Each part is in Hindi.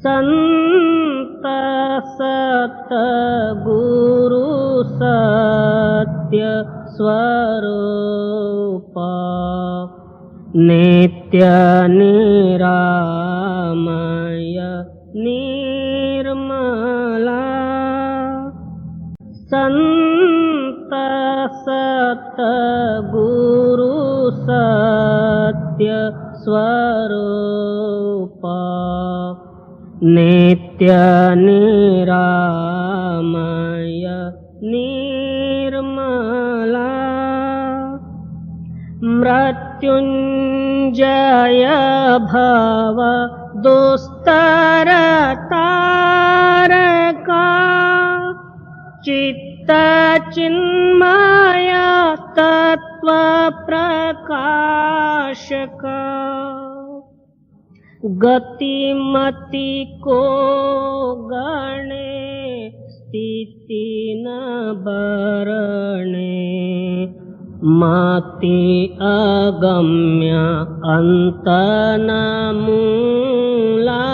संत सतगुरु सत्य स्वरूप नित्य निरामय निर्मला संत सतगुरु सत्य स्वरूप नित्य निरामय निर्मला मृत्युंजय भव दुस्तर तारका चित्त चिन्मय तत्व प्रकाशका गतिमति को गणे स्थिति न बरणे मति अगम्य अंत न मूला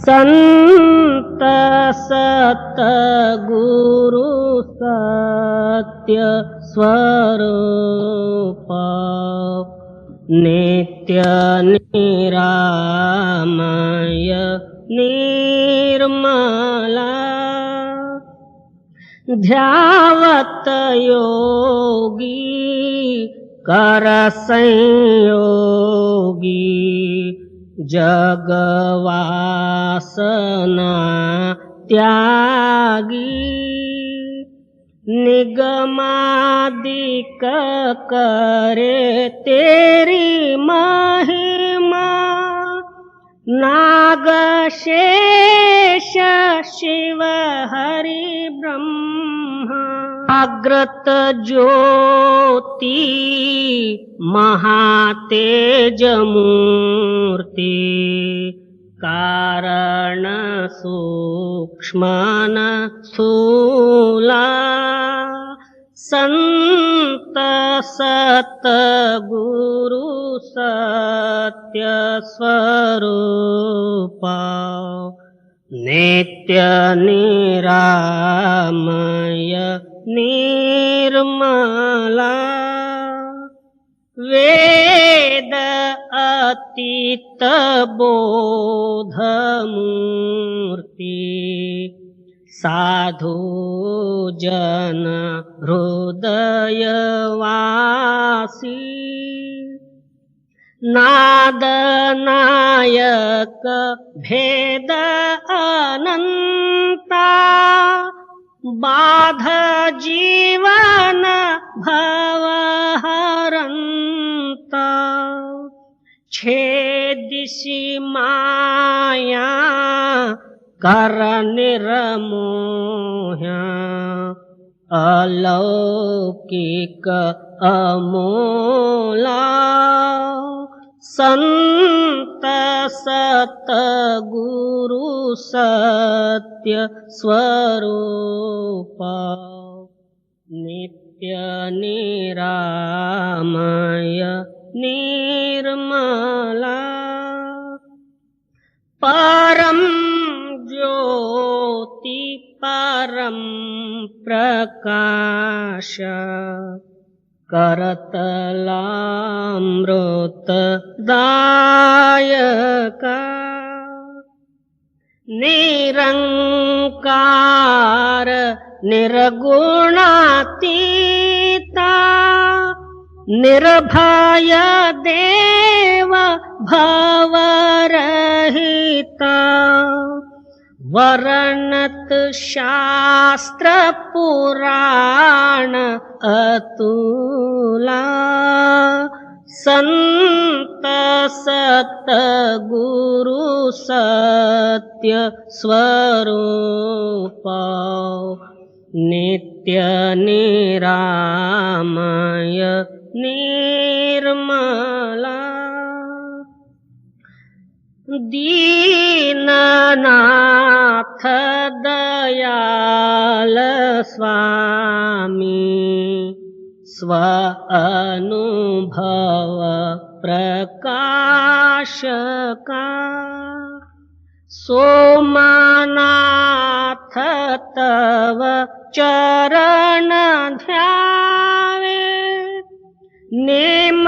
संत सतगुरु सत्य स्वरूप नित्य निरामय निर्मला ध्यावत योगी कर संयोगी जगवासना त्यागी निगमादिक करे तेरी महिमा नाग शेष शिव हरि ब्रह्मा अग्रत ज्योति महातेज मूर्ति कारण सूक्ष्मन स्थूला संत सतगुरु सत्य स्वरूप नित्य निरामय निर्मला वेद अतीत बोध मूर्ति साधु जन हृदय वासी नाद नायक भेद अनंता बाध जीवन भव हरंता छेदिसि माया कर निर्मोह्या अलौकिक अमोला संत सतगुरु सत्य स्वरूप नित्य निरामय निर्मला परम ज्योति परम प्रकाश करतलामृत दायका निरंकार निर्गुणातीता निर्भय देव भवरहिता वर्णत शास्त्र पुराण अतुला संत सतगुरु सत्य स्वरूप नित्य निरामय निर्मला दीननाथ दयाल स्वामी स्व अनुभव प्रकाश का सोमनाथ तव चरण ध्यावे नेम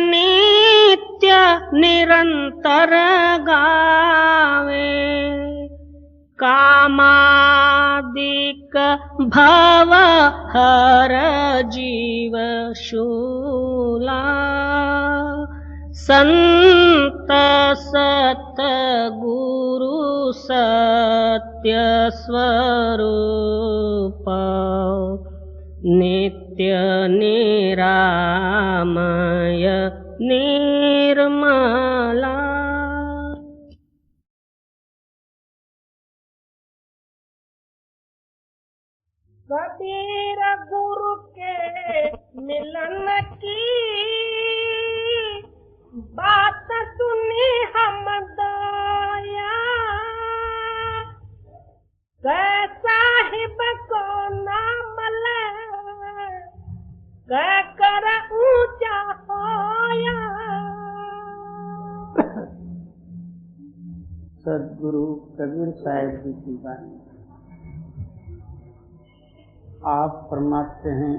नित्य निरंतर गावे कामादिक भव हर जीव शूला संत सत गुरु सत्य स्वरूप नित्य निरामय निर्मला। कबीर गुरु के मिलन की बात सुनी हम दया साहिब को नाम ले कर ऊंचा होया। सदगुरु कबीर साहिब जी की बात आप फरमाते हैं,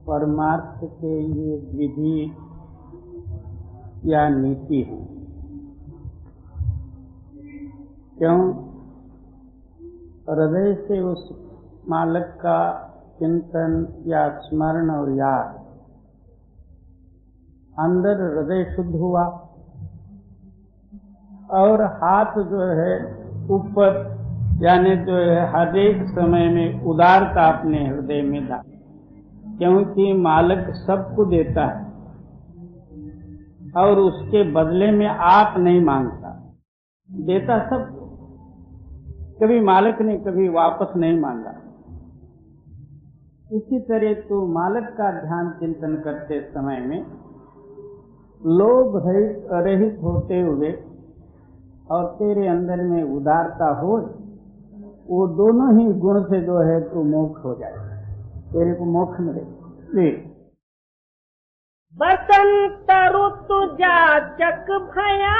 परमार्थ के ये विधि या नीति है। क्यों? हृदय से उस मालिक का चिंतन या स्मरण और याद, अंदर हृदय शुद्ध हुआ और हाथ जो है ऊपर, यानी जो है हर एक समय में उदारता अपने हृदय में डाल, क्योंकि मालिक सबको देता है और उसके बदले में आप नहीं मांगता, देता सबको। कभी मालिक ने कभी वापस नहीं मांगा। इसी तरह तो मालिक का ध्यान चिंतन करते समय में लोभ रहित होते हुए और तेरे अंदर में उदारता हो, वो दोनों ही गुण से जो है तो मोक्ष हो जाए, तेरे को मोक्ष मिले। बसंत ऋतु जाचक भया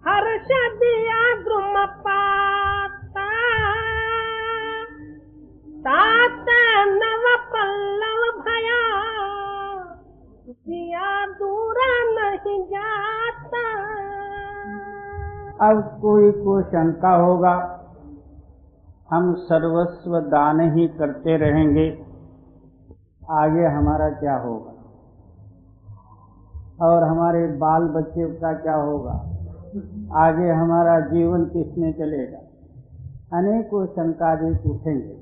हर्ष दिया द्रुम पाता तात नव पल्लव भया दिया दूरा नहीं जाता। अब कोई को शंका होगा, हम सर्वस्व दान ही करते रहेंगे, आगे हमारा क्या होगा और हमारे बाल बच्चे का क्या होगा, आगे हमारा जीवन किसमें चलेगा, अनेकों शंका भी उठेंगे।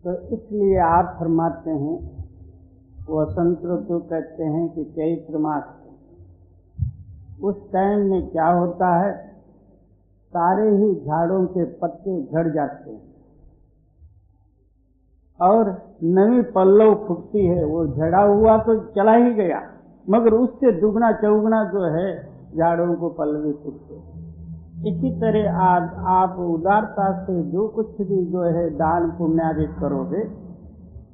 तो इसलिए आप फरमाते हैं, वसंत ऋतु कहते हैं कि चैत्र मास, उस टाइम में क्या होता है, सारे ही झाड़ों के पत्ते झड़ जाते हैं और नई पल्लव फूटती है। वो झड़ा हुआ तो चला ही गया, मगर उससे दुगना चौगुना जो है झाड़ों को पल्लवी फूटते। इसी तरह आज आप उदारता से जो कुछ भी जो है दान पुण्य आदि करोगे,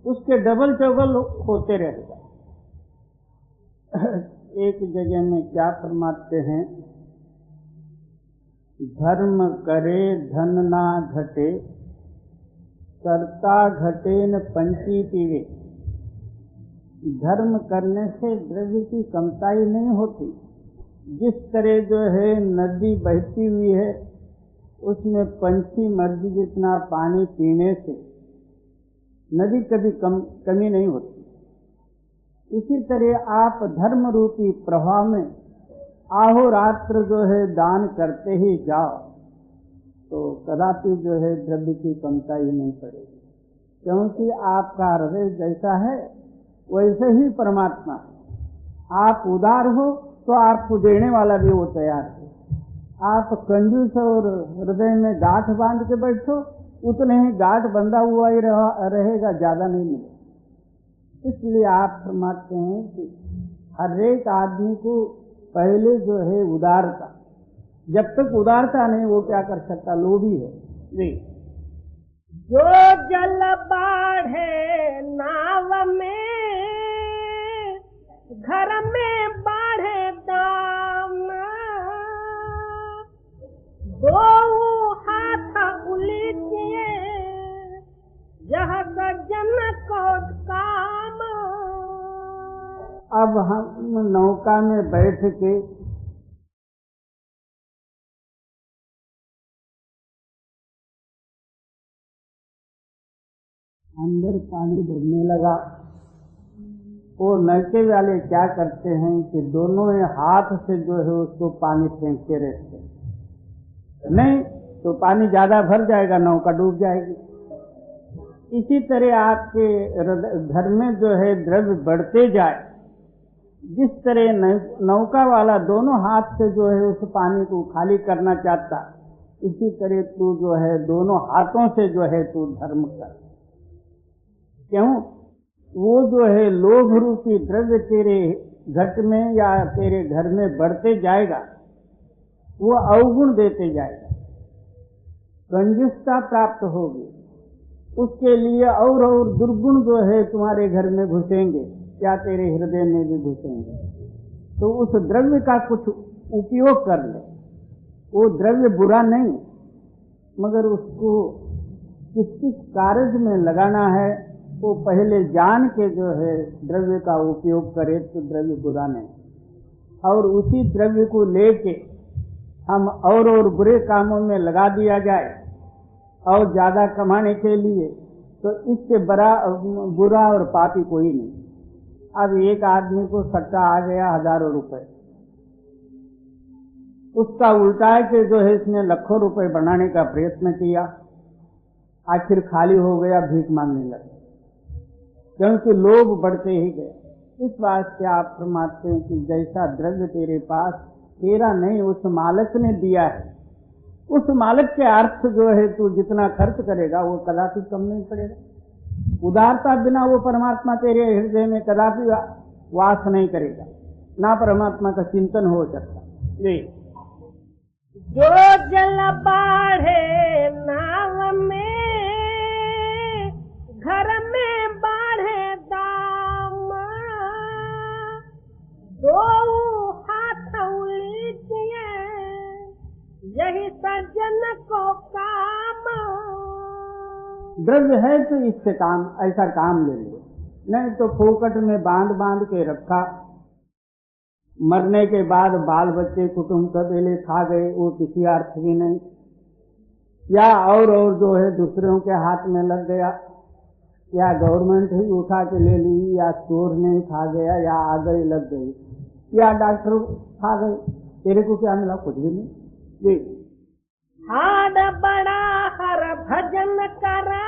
उसके डबल चौगल होते रहेगा। एक जगह में क्या फरमाते हैं, धर्म करे धन ना घटे, करता घटे न पंची पीवे। धर्म करने से द्रव्य की कमताई नहीं होती। जिस तरह जो है नदी बहती हुई है, उसमें पंछी मर्जी जितना पानी पीने से नदी कभी कमी नहीं होती। इसी तरह आप धर्म रूपी प्रवाह में आहोरात्र जो है दान करते ही जाओ, तो कदापि जो है द्रव्य की कमताई नहीं पड़ेगी, क्योंकि आपका हृदय जैसा है वैसे ही परमात्मा है। आप उदार हो तो आपको देने वाला भी वो तैयार है। आप कंजूस और हृदय में गांठ बांध के बैठो, उतने ही गांठ बंधा हुआ ही रहेगा, ज्यादा नहीं मिलेगा। इसलिए आप फरमाते हैं कि हर एक आदमी को पहले जो है उदारता, जब तक उदारता नहीं वो क्या कर सकता, लोभी है। जो जल बाढ़े नाव में, घर में बाढ़े दाम, नौका में बैठ के अंदर पानी भरने लगा। वो नलके वाले क्या करते हैं कि दोनों हाथ से जो है उसको पानी फेंकते रहते हैं, नहीं तो पानी ज्यादा भर जाएगा, नौका डूब जाएगी। इसी तरह आपके घर में जो है द्रव्य बढ़ते जाए, जिस तरह नौका वाला दोनों हाथ से जो है उस पानी को खाली करना चाहता, इसी तरह तू जो है दोनों हाथों से जो है तू धर्म कर। क्यों? वो जो है लोभ रूपी द्रव्य तेरे घट में या तेरे घर में बढ़ते जाएगा, वो अवगुण देते जाएगा, कंजूसता प्राप्त होगी, उसके लिए और दुर्गुण जो है तुम्हारे घर में घुसेंगे या तेरे हृदय में भी घुसेंगे। तो उस द्रव्य का कुछ उपयोग कर ले। वो द्रव्य बुरा नहीं, मगर उसको किस किस कार्य में लगाना है वो पहले जान के जो है द्रव्य का उपयोग करे तो द्रव्य बुरा नहीं। और उसी द्रव्य को लेके हम और बुरे कामों में लगा दिया जाए और ज्यादा कमाने के लिए, तो इससे बुरा और पापी कोई नहीं। अब एक आदमी को सट्टा आ गया हजारों रुपए, उसका उल्टा है कि जो है इसने लाखों रुपए बनाने का प्रयत्न किया, आखिर खाली हो गया, भीख मांगने लगा, क्योंकि लोभ बढ़ते ही गए। इस बात से आप फरमाते हैं कि जैसा द्रव्य तेरे पास तेरा नहीं, उस मालिक ने दिया है, उस मालिक के अर्थ जो है तू जितना खर्च करेगा वो कदापि कम नहीं पड़ेगा। उदारता बिना वो परमात्मा तेरे हृदय में कदापि वास नहीं करेगा, ना परमात्मा का चिंतन हो सकता। जी, जो जल बाढ़े नाव में, घर में बाढ़े दाम, दो हाथ उलीचिए, यही सज्जन को काम। द्रव्य है तो इससे काम, ऐसा काम ले लो, नहीं तो फोकट में बांध के रखा, मरने के बाद बाल बच्चे कुटुंब कबीले खा गए, वो किसी अर्थ भी नहीं। या और जो है दूसरों के हाथ में लग गया, या गवर्नमेंट ही उठा के ले ली, या चोर ने खा गया, या आगे लग गई, या डॉक्टर खा गए, तेरे को क्या मिला? कुछ भी नहीं। जी, हाड बड़ा हर भजन करा,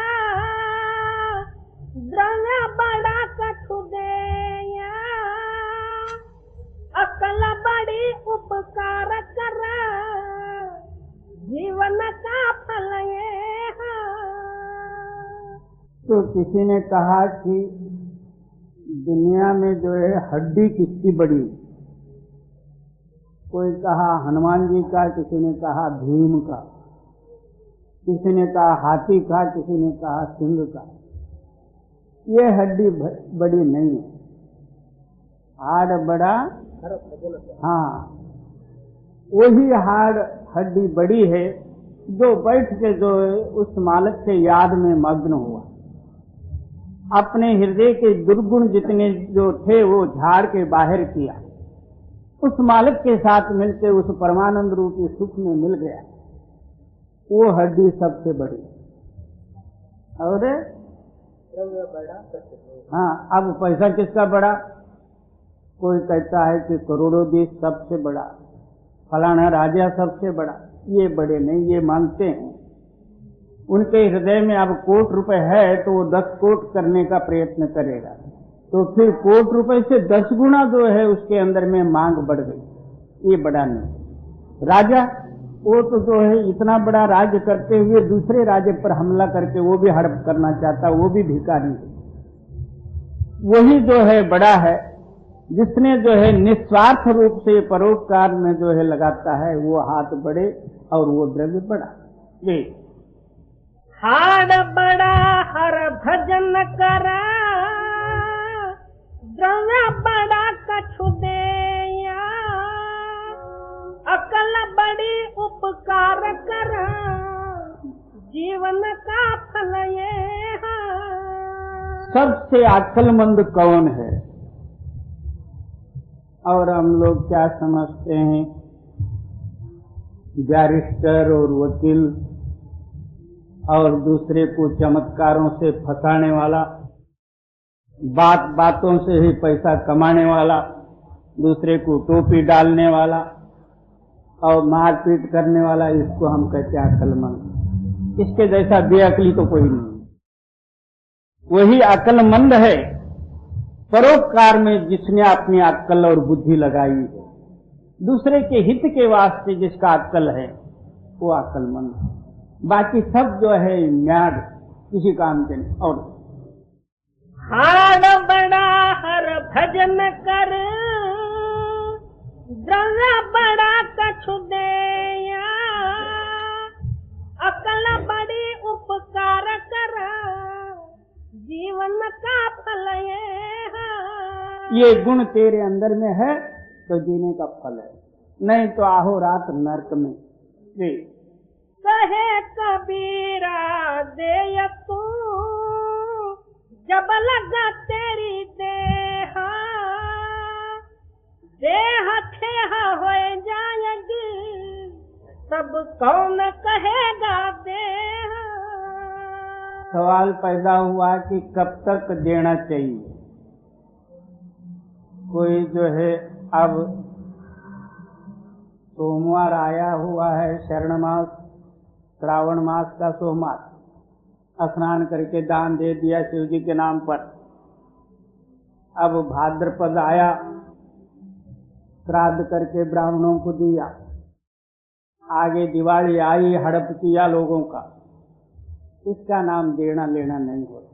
द्रव्य बड़ा कछु देया, अकल बड़ी उपकार करा, जीवन का फल ये है। तो किसी ने कहा कि दुनिया में जो है हड्डी किसकी बड़ी, कोई कहा हनुमान जी का, किसी ने कहा भीम का, किसी ने कहा हाथी का, किसी ने कहा सिंह का। ये हड्डी बड़ी नहीं है, हाड़ बड़ा, हाँ वही हाड़ हड्डी बड़ी है जो बैठ के जो है उस मालिक के याद में मग्न हुआ, अपने हृदय के दुर्गुण जितने जो थे वो झाड़ के बाहर किया, उस मालिक के साथ मिलकर उस परमानंद रूपी सुख में मिल गया। वो हड्डी सबसे बड़ी। और हाँ, अब पैसा किसका बड़ा? कोई कहता है कि करोड़ों देश सबसे बड़ा, फलाना राजा सबसे बड़ा। ये बड़े नहीं, ये मानते हैं। उनके हृदय में अब कोट रुपए है तो वो 10 कोट करने का प्रयत्न करेगा, तो फिर कोट रुपए से 10 गुना जो है उसके अंदर में मांग बढ़ गई। ये बड़ा नहीं। राजा वो तो जो है इतना बड़ा राज्य करते हुए दूसरे राज्य पर हमला करके वो भी हड़प करना चाहता, वो भी भिखारी है। वही जो है बड़ा है जिसने जो है निस्वार्थ रूप से परोपकार में जो है लगाता है, वो हाथ बड़े और वो द्रव्य बड़ा। ये हाड़ बड़ा हर भजन करा, द्रव्य बड़ा कछु देया, अकल बड़ी उपकार करा, जीवन का फल ये है। सबसे अक्लमंद कौन है? और हम लोग क्या समझते हैं, बैरिस्टर और वकील और दूसरे को चमत्कारों से फंसाने वाला, बात बातों से ही पैसा कमाने वाला, दूसरे को टोपी डालने वाला और मारपीट करने वाला, इसको हम कहते हैं अक्लमंद। इसके जैसा बेअक्ली तो कोई नहीं। वही अक्लमंद है परोपकार में जिसने अपनी अक्ल और बुद्धि लगाई है। दूसरे के हित के वास्ते जिसका अक्ल है वो अक्लमंद है। बाकी सब जो है म्याद, किसी काम के नहीं। और हाड़ बड़ा हर भजन कर, द्रव्य बड़ा कछु देया, अकल बड़ी उपकार करा, जीवन का फल ये गुण तेरे अंदर में है तो जीने का फल है, नहीं तो आहो रात नरक में। कहे कबीरा दे तू जब लगा तेरी देहा, देह ठेहा हो जाएगी सब कौन कहेगा देहा। सवाल पैदा हुआ कि कब तक देना चाहिए। कोई जो है अब सोमवार आया हुआ है, शरण मास, श्रावण मास का सोमवार, स्नान करके दान दे दिया शिव जी के नाम पर। अब भाद्रपद आया, श्राद्ध करके ब्राह्मणों को दिया। आगे दिवाली आई, हड़प किया लोगों का। इसका नाम देना लेना नहीं होता।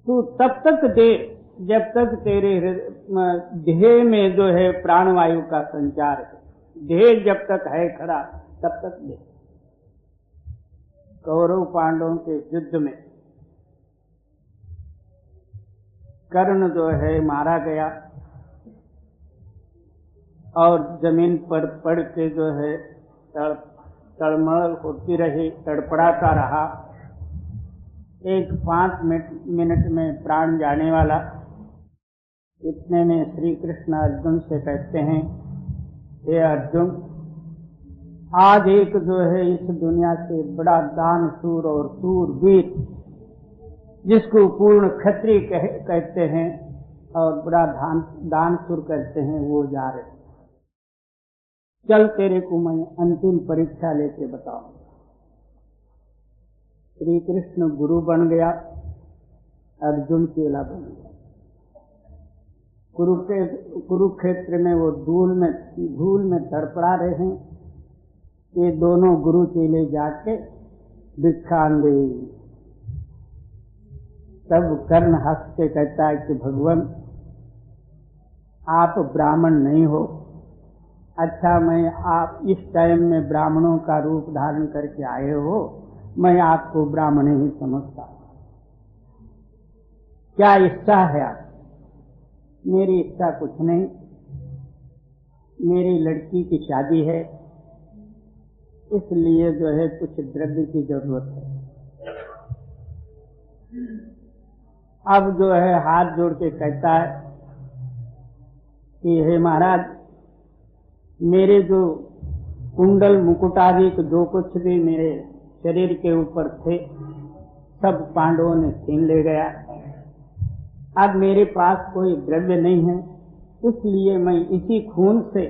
तू तब तक दे जब तक तेरे देह में जो है प्राणवायु का संचार है। देह जब तक है खड़ा तब तक दे। कौरव पांडवों के युद्ध में कर्ण जो है मारा गया और जमीन पर पड़ के जो है तड़मड़ होती रही, तड़पड़ाता रहा। एक 5 मिनट में प्राण जाने वाला। इतने में श्री कृष्ण अर्जुन से कहते हैं, हे अर्जुन, आज एक जो है इस दुनिया से बड़ा दानशूर और शूरवीर, जिसको पूर्ण क्षत्रिय कहते हैं और बड़ा दानशूर कहते हैं, वो जा रहे। चल तेरे को मैं अंतिम परीक्षा लेके बताऊं। श्री कृष्ण गुरु बन गया, अर्जुन चेला बन गया। कुरुक्षेत्र में वो धूल में तड़पड़ा रहे हैं। ये दोनों गुरु चेले जाके भिक्षा दे। तब कर्ण हंस के कहता है कि भगवान, आप ब्राह्मण नहीं हो। अच्छा, मैं आप इस टाइम में ब्राह्मणों का रूप धारण करके आए हो, मैं आपको ब्राह्मण ही समझता। क्या इच्छा है आप? मेरी इच्छा कुछ नहीं, मेरी लड़की की शादी है, इसलिए जो है कुछ द्रव्य की जरूरत है। अब जो है हाथ जोड़ के कहता है कि हे महाराज, मेरे जो कुंडल मुकुट आदि जो कुछ भी मेरे शरीर के ऊपर थे, सब पांडवों ने छीन ले गया। अब मेरे पास कोई द्रव्य नहीं है, इसलिए मैं इसी खून से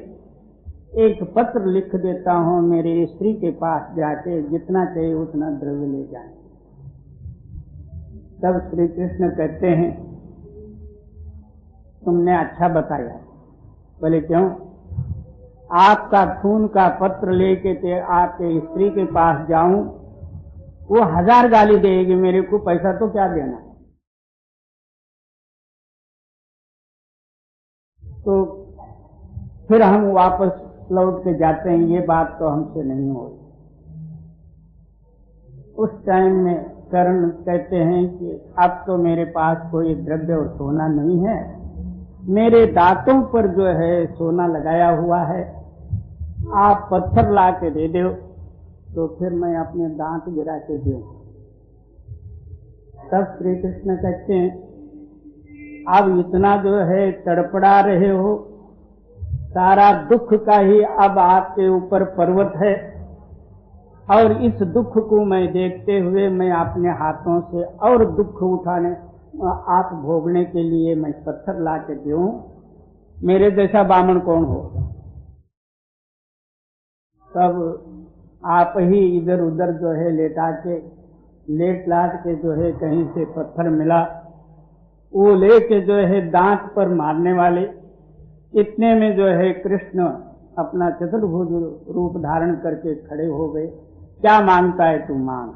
एक पत्र लिख देता हूँ, मेरे स्त्री के पास जाके जितना चाहिए उतना द्रव्य ले जाए। तब श्री कृष्ण कहते हैं, तुमने अच्छा बताया। बोले क्यों? आपका खून का पत्र लेके आपके स्त्री के पास जाऊं, वो 1000 गाली देगी, मेरे को पैसा तो क्या देना। तो फिर हम वापस लौट के जाते हैं, ये बात तो हमसे नहीं हुई। उस टाइम में कर्ण कहते हैं कि अब तो मेरे पास कोई द्रव्य और सोना नहीं है, मेरे दांतों पर जो है सोना लगाया हुआ है, आप पत्थर ला के दे दो तो फिर मैं अपने दांत गिरा के दूं। तब श्री कृष्ण कहते हैं अब इतना जो है तड़पड़ा रहे हो, सारा दुख का ही अब आपके ऊपर पर्वत है, और इस दुख को मैं देखते हुए मैं अपने हाथों से और दुख उठाने आप भोगने के लिए मैं पत्थर ला के दूं, मेरे जैसा बामण कौन होगा। तब आप ही इधर उधर जो है लेट लाट के जो है कहीं से पत्थर मिला, वो लेके जो है दांत पर मारने वाले, इतने में जो है कृष्ण अपना चतुर्भुज रूप धारण करके खड़े हो गए। क्या मांगता है तू मांग।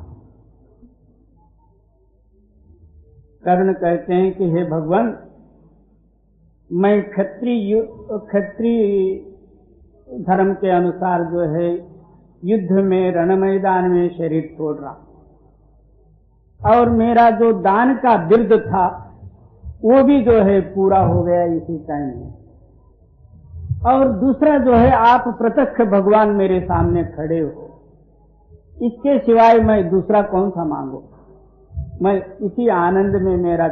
कर्ण कहते हैं कि हे भगवान, मैं क्षत्रिय धर्म के अनुसार जो है युद्ध में रण मैदान में शरीर छोड़ रहा, और मेरा जो दान का बिरद था वो भी जो है पूरा हो गया इसी टाइम में, और दूसरा जो है आप प्रत्यक्ष भगवान मेरे सामने खड़े हो, इसके सिवाय मैं दूसरा कौन सा मांगू। मैं इसी आनंद में मेरा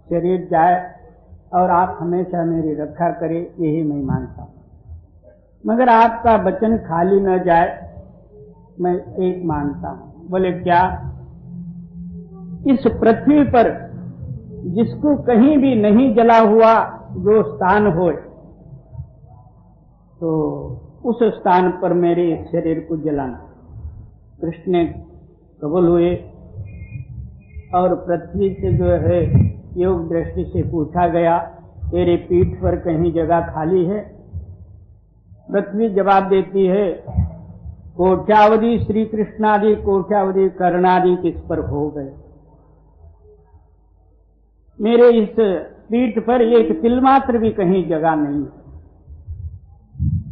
शरीर जाए और आप हमेशा मेरी रक्षा करें, यही मैं मांगता हूं। मगर आपका वचन खाली न जाए, मैं एक मांगता हूं। बोले क्या। इस पृथ्वी पर जिसको कहीं भी नहीं जला हुआ जो स्थान हो, तो उस स्थान पर मेरे शरीर को जलाना। कृष्ण कबूल हुए, और पृथ्वी से जो है योग दृष्टि से पूछा गया, तेरे पीठ पर कहीं जगह खाली है। पृथ्वी जवाब देती है, कोट्यावधि श्री कृष्णादि कोट्यावधि कर्णादि किस पर हो गए, मेरे इस पीठ पर एक तिलमात्र भी कहीं जगह नहीं है।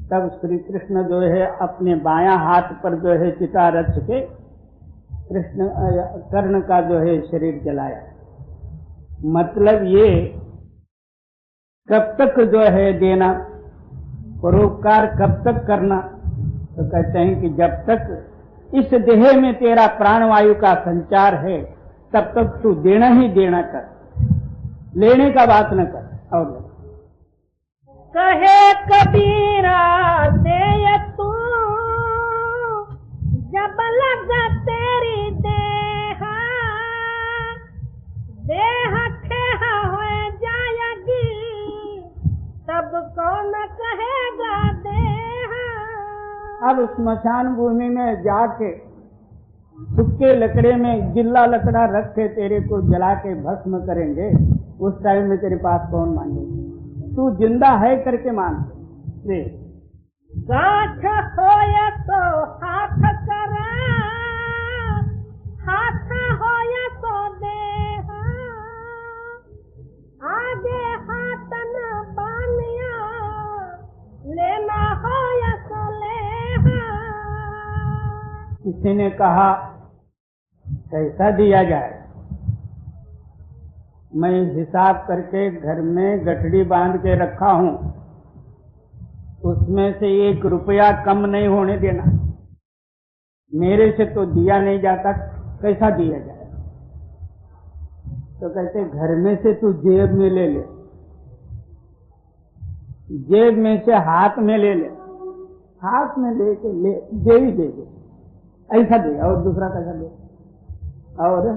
तब श्री कृष्ण जो है अपने बायां हाथ पर जो है चिता रच के कर्ण का जो है शरीर जलाया। मतलब ये कब तक जो है देना, परोपकार कब तक करना। तो कहते हैं कि जब तक इस देह में तेरा प्राणवायु का संचार है तब तक तू देना ही देना कर, लेने का बात न कर। और कहे कबीरा दे तू जब लग तेरी देह ठेहा हो जाएगी, तब कौन कहेगा देह। अब स्मशान भूमि में जाके सूखे लकड़े में गिल्ला लकड़ा रख के तेरे को जला के भस्म करेंगे, उस टाइम में तेरे पास कौन मांगेगा। तू जिंदा है करके मांग। गाछ होया तो हाथ करा, हाथ होया तो देह, आगे हाथ न बानिया, लेना होया तो लेहा। किसी ने कहा कैसा दिया जाए। मैं हिसाब करके घर में गठड़ी बांध के रखा हूं, उसमें से 1 रुपया कम नहीं होने देना। मेरे से तो दिया नहीं जाता, कैसा दिया जाए। तो कहते घर में से तू जेब में ले ले, जेब में से हाथ में ले ले, हाथ में लेके ले दे ही दे, ऐसा दे। और दूसरा कैसा दे। और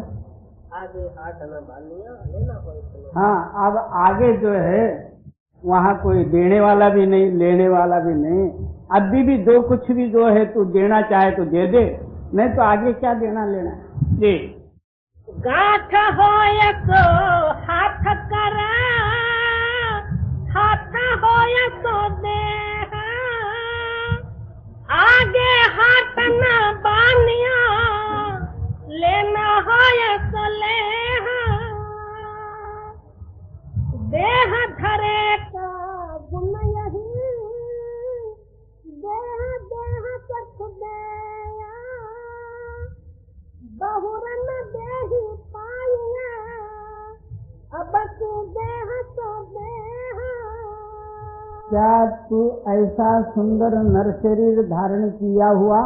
आगे हाथ न बांधिया, लेना कोई। हाँ, अब आगे जो है वहाँ कोई देने वाला भी नहीं, लेने वाला भी नहीं। अभी भी दो कुछ भी जो है तू देना चाहे तो दे दे, नहीं तो आगे क्या देना लेना जी। गाठ होय तो हाथ करा, हाथ होय तो देह, आगे हाथ न बानिया, लेना होय तो लेहा। देह धरे का गुण यही, देह देह कछ देया, बहुरन देही पाइया, अब तू देह तो देह। क्या तू ऐसा सुंदर नर शरीर धारण किया हुआ,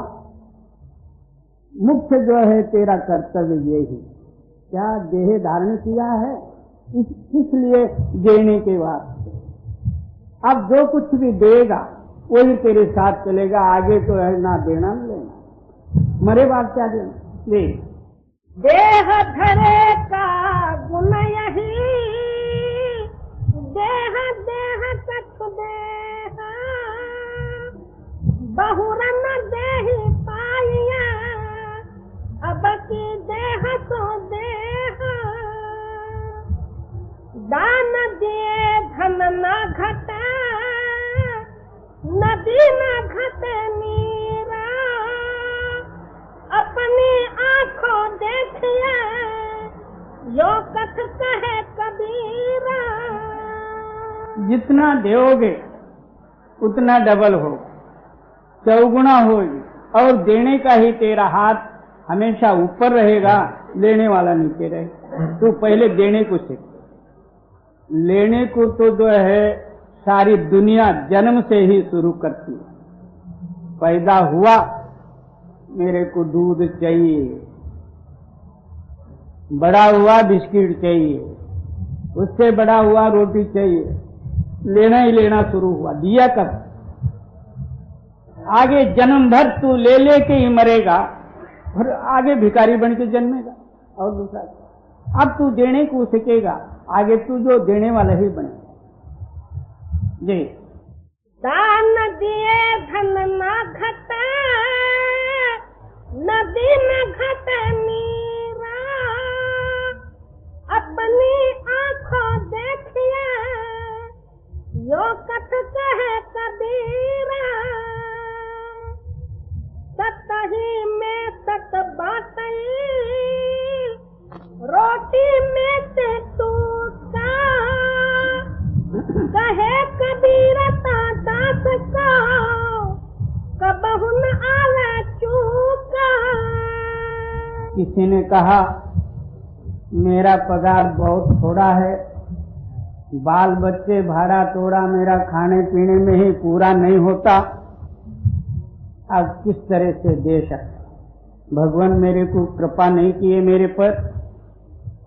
मुख्य जो है तेरा कर्तव्य ये ही। क्या देह धारण किया है, इसलिए देने के वास्ते। अब जो कुछ भी देगा वही तेरे साथ चलेगा, आगे तो है ना देना न लेना, मरे बाद क्या देना। ले देह धरे का गुण यही, देह देह कछ देह, बहुरन देहि पाइया, अब की देह तो देह। दान दिए धन न घटे, नदी न घटे नीरा, अपनी आंखों देखिए यो कथ कहे कबीरा। जितना दोगे उतना डबल हो, चौगुना होगी, और देने का ही तेरा हाथ हमेशा ऊपर रहेगा, लेने वाला नीचे रहेगा। तो पहले देने को सीख। लेने को तो जो है सारी दुनिया जन्म से ही शुरू करती है। पैदा हुआ मेरे को दूध चाहिए, बड़ा हुआ बिस्किट चाहिए, उससे बड़ा हुआ रोटी चाहिए, लेना ही लेना शुरू हुआ। दिया कब? आगे जन्म भर तू ले लेके ही मरेगा, और आगे भिखारी बन के जन्मेगा। और दूसरा, अब तू देने को सीखेगा, आगे तू जो देने वाला ही बनेगा। जी दान दिए धन न घटे, नदी न घटे नीरा, अपनी आंखों देखिए यो कथ कहे कबीरा। सत ही में सत बाटई, रोटी में से टूटा, कहे कबीरा दास का, कबहु न आवे चूका। किसी ने कहा मेरा पगार बहुत थोड़ा है, बाल बच्चे भाड़ा तोड़ा, मेरा खाने पीने में ही पूरा नहीं होता, अब किस तरह से दे सकता। भगवान मेरे को कृपा नहीं किए मेरे पर,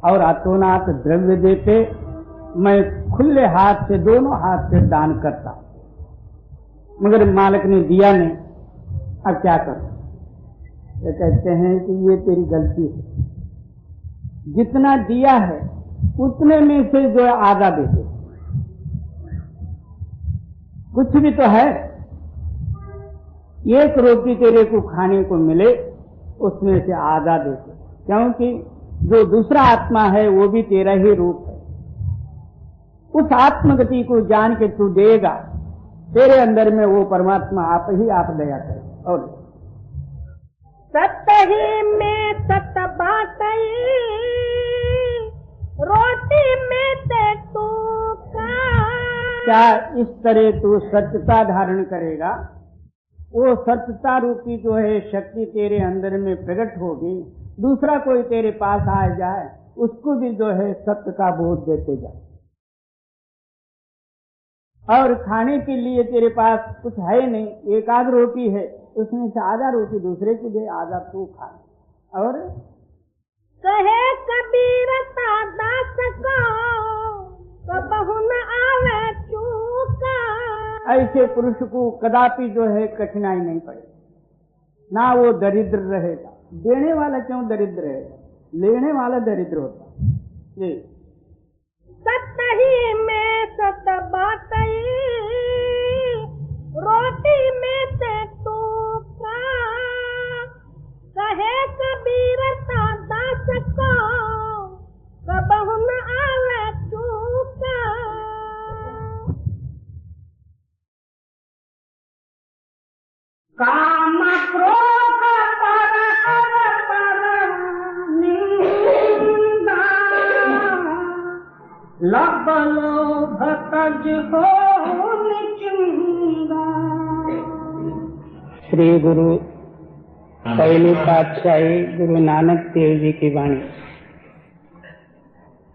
और आतोनात द्रव्य देते मैं खुले हाथ से, दोनों हाथ से दान करता, मगर मालिक ने दिया नहीं। अब क्या करूं? ये कहते हैं कि ये तेरी गलती है, जितना दिया है उतने में से जो आधा दे दे। कुछ भी तो है, एक रोटी तेरे को खाने को मिले उसमें से आधा दे दे, क्योंकि जो दूसरा आत्मा है वो भी तेरा ही रूप है। उस आत्मगति को जान के तू देगा, तेरे अंदर में वो परमात्मा आप ही आप दया करे। और सत ही में सत बाटई, रोटी में से टूटा। क्या इस तरह तू सत्यता धारण करेगा, वो सत्यता रूपी जो है शक्ति तेरे अंदर में प्रकट होगी, दूसरा कोई तेरे पास आ जाए उसको भी जो है सत्य का बोध देते जाए। और खाने के लिए तेरे पास कुछ है नहीं, एक आध रोटी है, उसमें से आधा रोटी दूसरे को दे, आधा तू खा। और कहे कबीर दास को, कबहु न आवे चूका। ऐसे पुरुष को कदापि जो है कठिनाई नहीं पड़ेगी, ना वो दरिद्र रहेगा। देने वाला क्यों दरिद्र रहेगा, लेने वाला दरिद्र होता। जी सत ही में सत बाटई, रोटी में से टूका। कहे कबीर दास को, कबहु न आवे चूका। काम क्रोध पर निंदा, लब लोभ तज हो निचुंदा। श्री गुरु पहली पातशाही गुरु नानक देव जी की वाणी।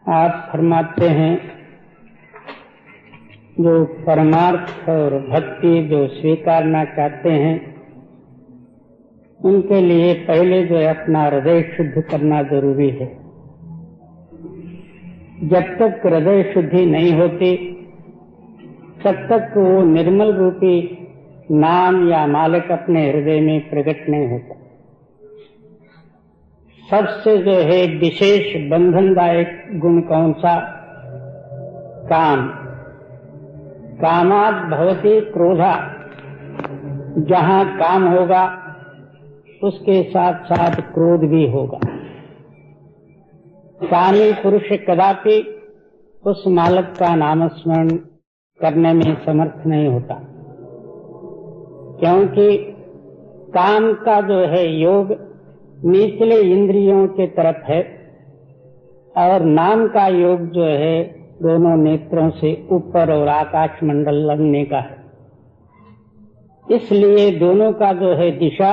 आप फरमाते हैं, जो परमार्थ और भक्ति जो स्वीकारना चाहते हैं उनके लिए पहले जो है अपना हृदय शुद्ध करना जरूरी है। जब तक हृदय शुद्धि नहीं होती तब तक वो निर्मल रूपी नाम या मालिक अपने हृदय में प्रकट नहीं होता। सबसे जो है विशेष बंधनदायक गुण कौन सा? काम। कामात् भवति क्रोधा। जहाँ काम होगा उसके साथ साथ क्रोध भी होगा। कामी पुरुष कदापि उस मालिक का नामस्मरण करने में समर्थ नहीं होता, क्योंकि काम का जो है योग निचले इंद्रियों के तरफ है और नाम का योग जो है दोनों नेत्रों से ऊपर और आकाश मंडल लगने का है। इसलिए दोनों का जो है दिशा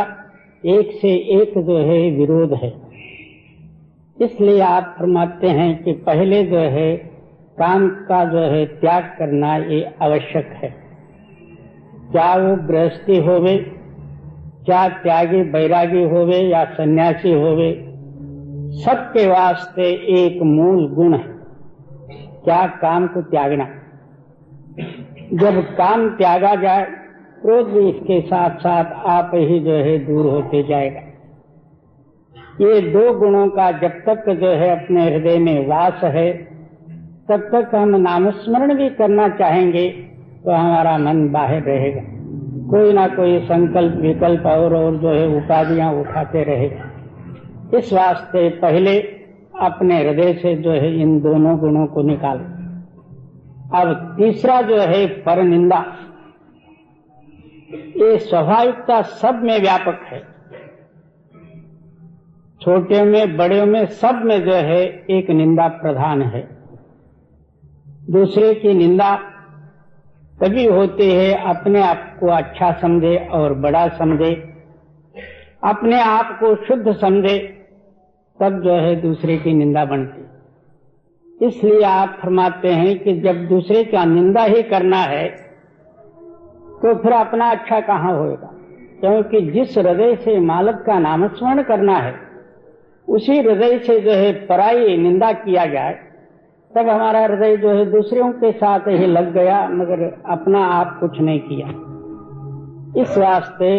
एक से एक जो है विरोध है। इसलिए आप फरमाते हैं कि पहले जो है काम का जो है त्याग करना ये आवश्यक है। क्या वो गृहस्थी होवे, क्या त्यागी बैरागी होवे या सन्यासी होवे, सबके वास्ते एक मूल गुण है, क्या? काम को त्यागना। जब काम त्यागा जाए क्रोध भी इसके साथ साथ आप ही जो है दूर होते जाएगा। ये दो गुणों का जब तक जो है अपने हृदय में वास है तब तक हम नामस्मरण भी करना चाहेंगे तो हमारा मन बाहर रहेगा, कोई ना कोई संकल्प विकल्प और जो है उपाधियां उठाते रहेगा। इस वास्ते पहले अपने हृदय से जो है इन दोनों गुणों को निकालो। अब तीसरा जो है पर निंदा। ये स्वाभाविकता सब में व्यापक है, छोटे में बड़े में सब में जो है एक निंदा प्रधान है। दूसरे की निंदा तभी होती है अपने आप को अच्छा समझे और बड़ा समझे, अपने आप को शुद्ध समझे, तब जो है दूसरे की निंदा बनती। इसलिए आप फरमाते हैं कि जब दूसरे का निंदा ही करना है तो फिर अपना अच्छा कहाँ होएगा, क्योंकि जिस हृदय से मालिक का नामस्मरण करना है उसी हृदय से जो है पराई निंदा किया जाए तब हमारा हृदय जो है दूसरों के साथ ही लग गया मगर अपना आप कुछ नहीं किया। इस वास्ते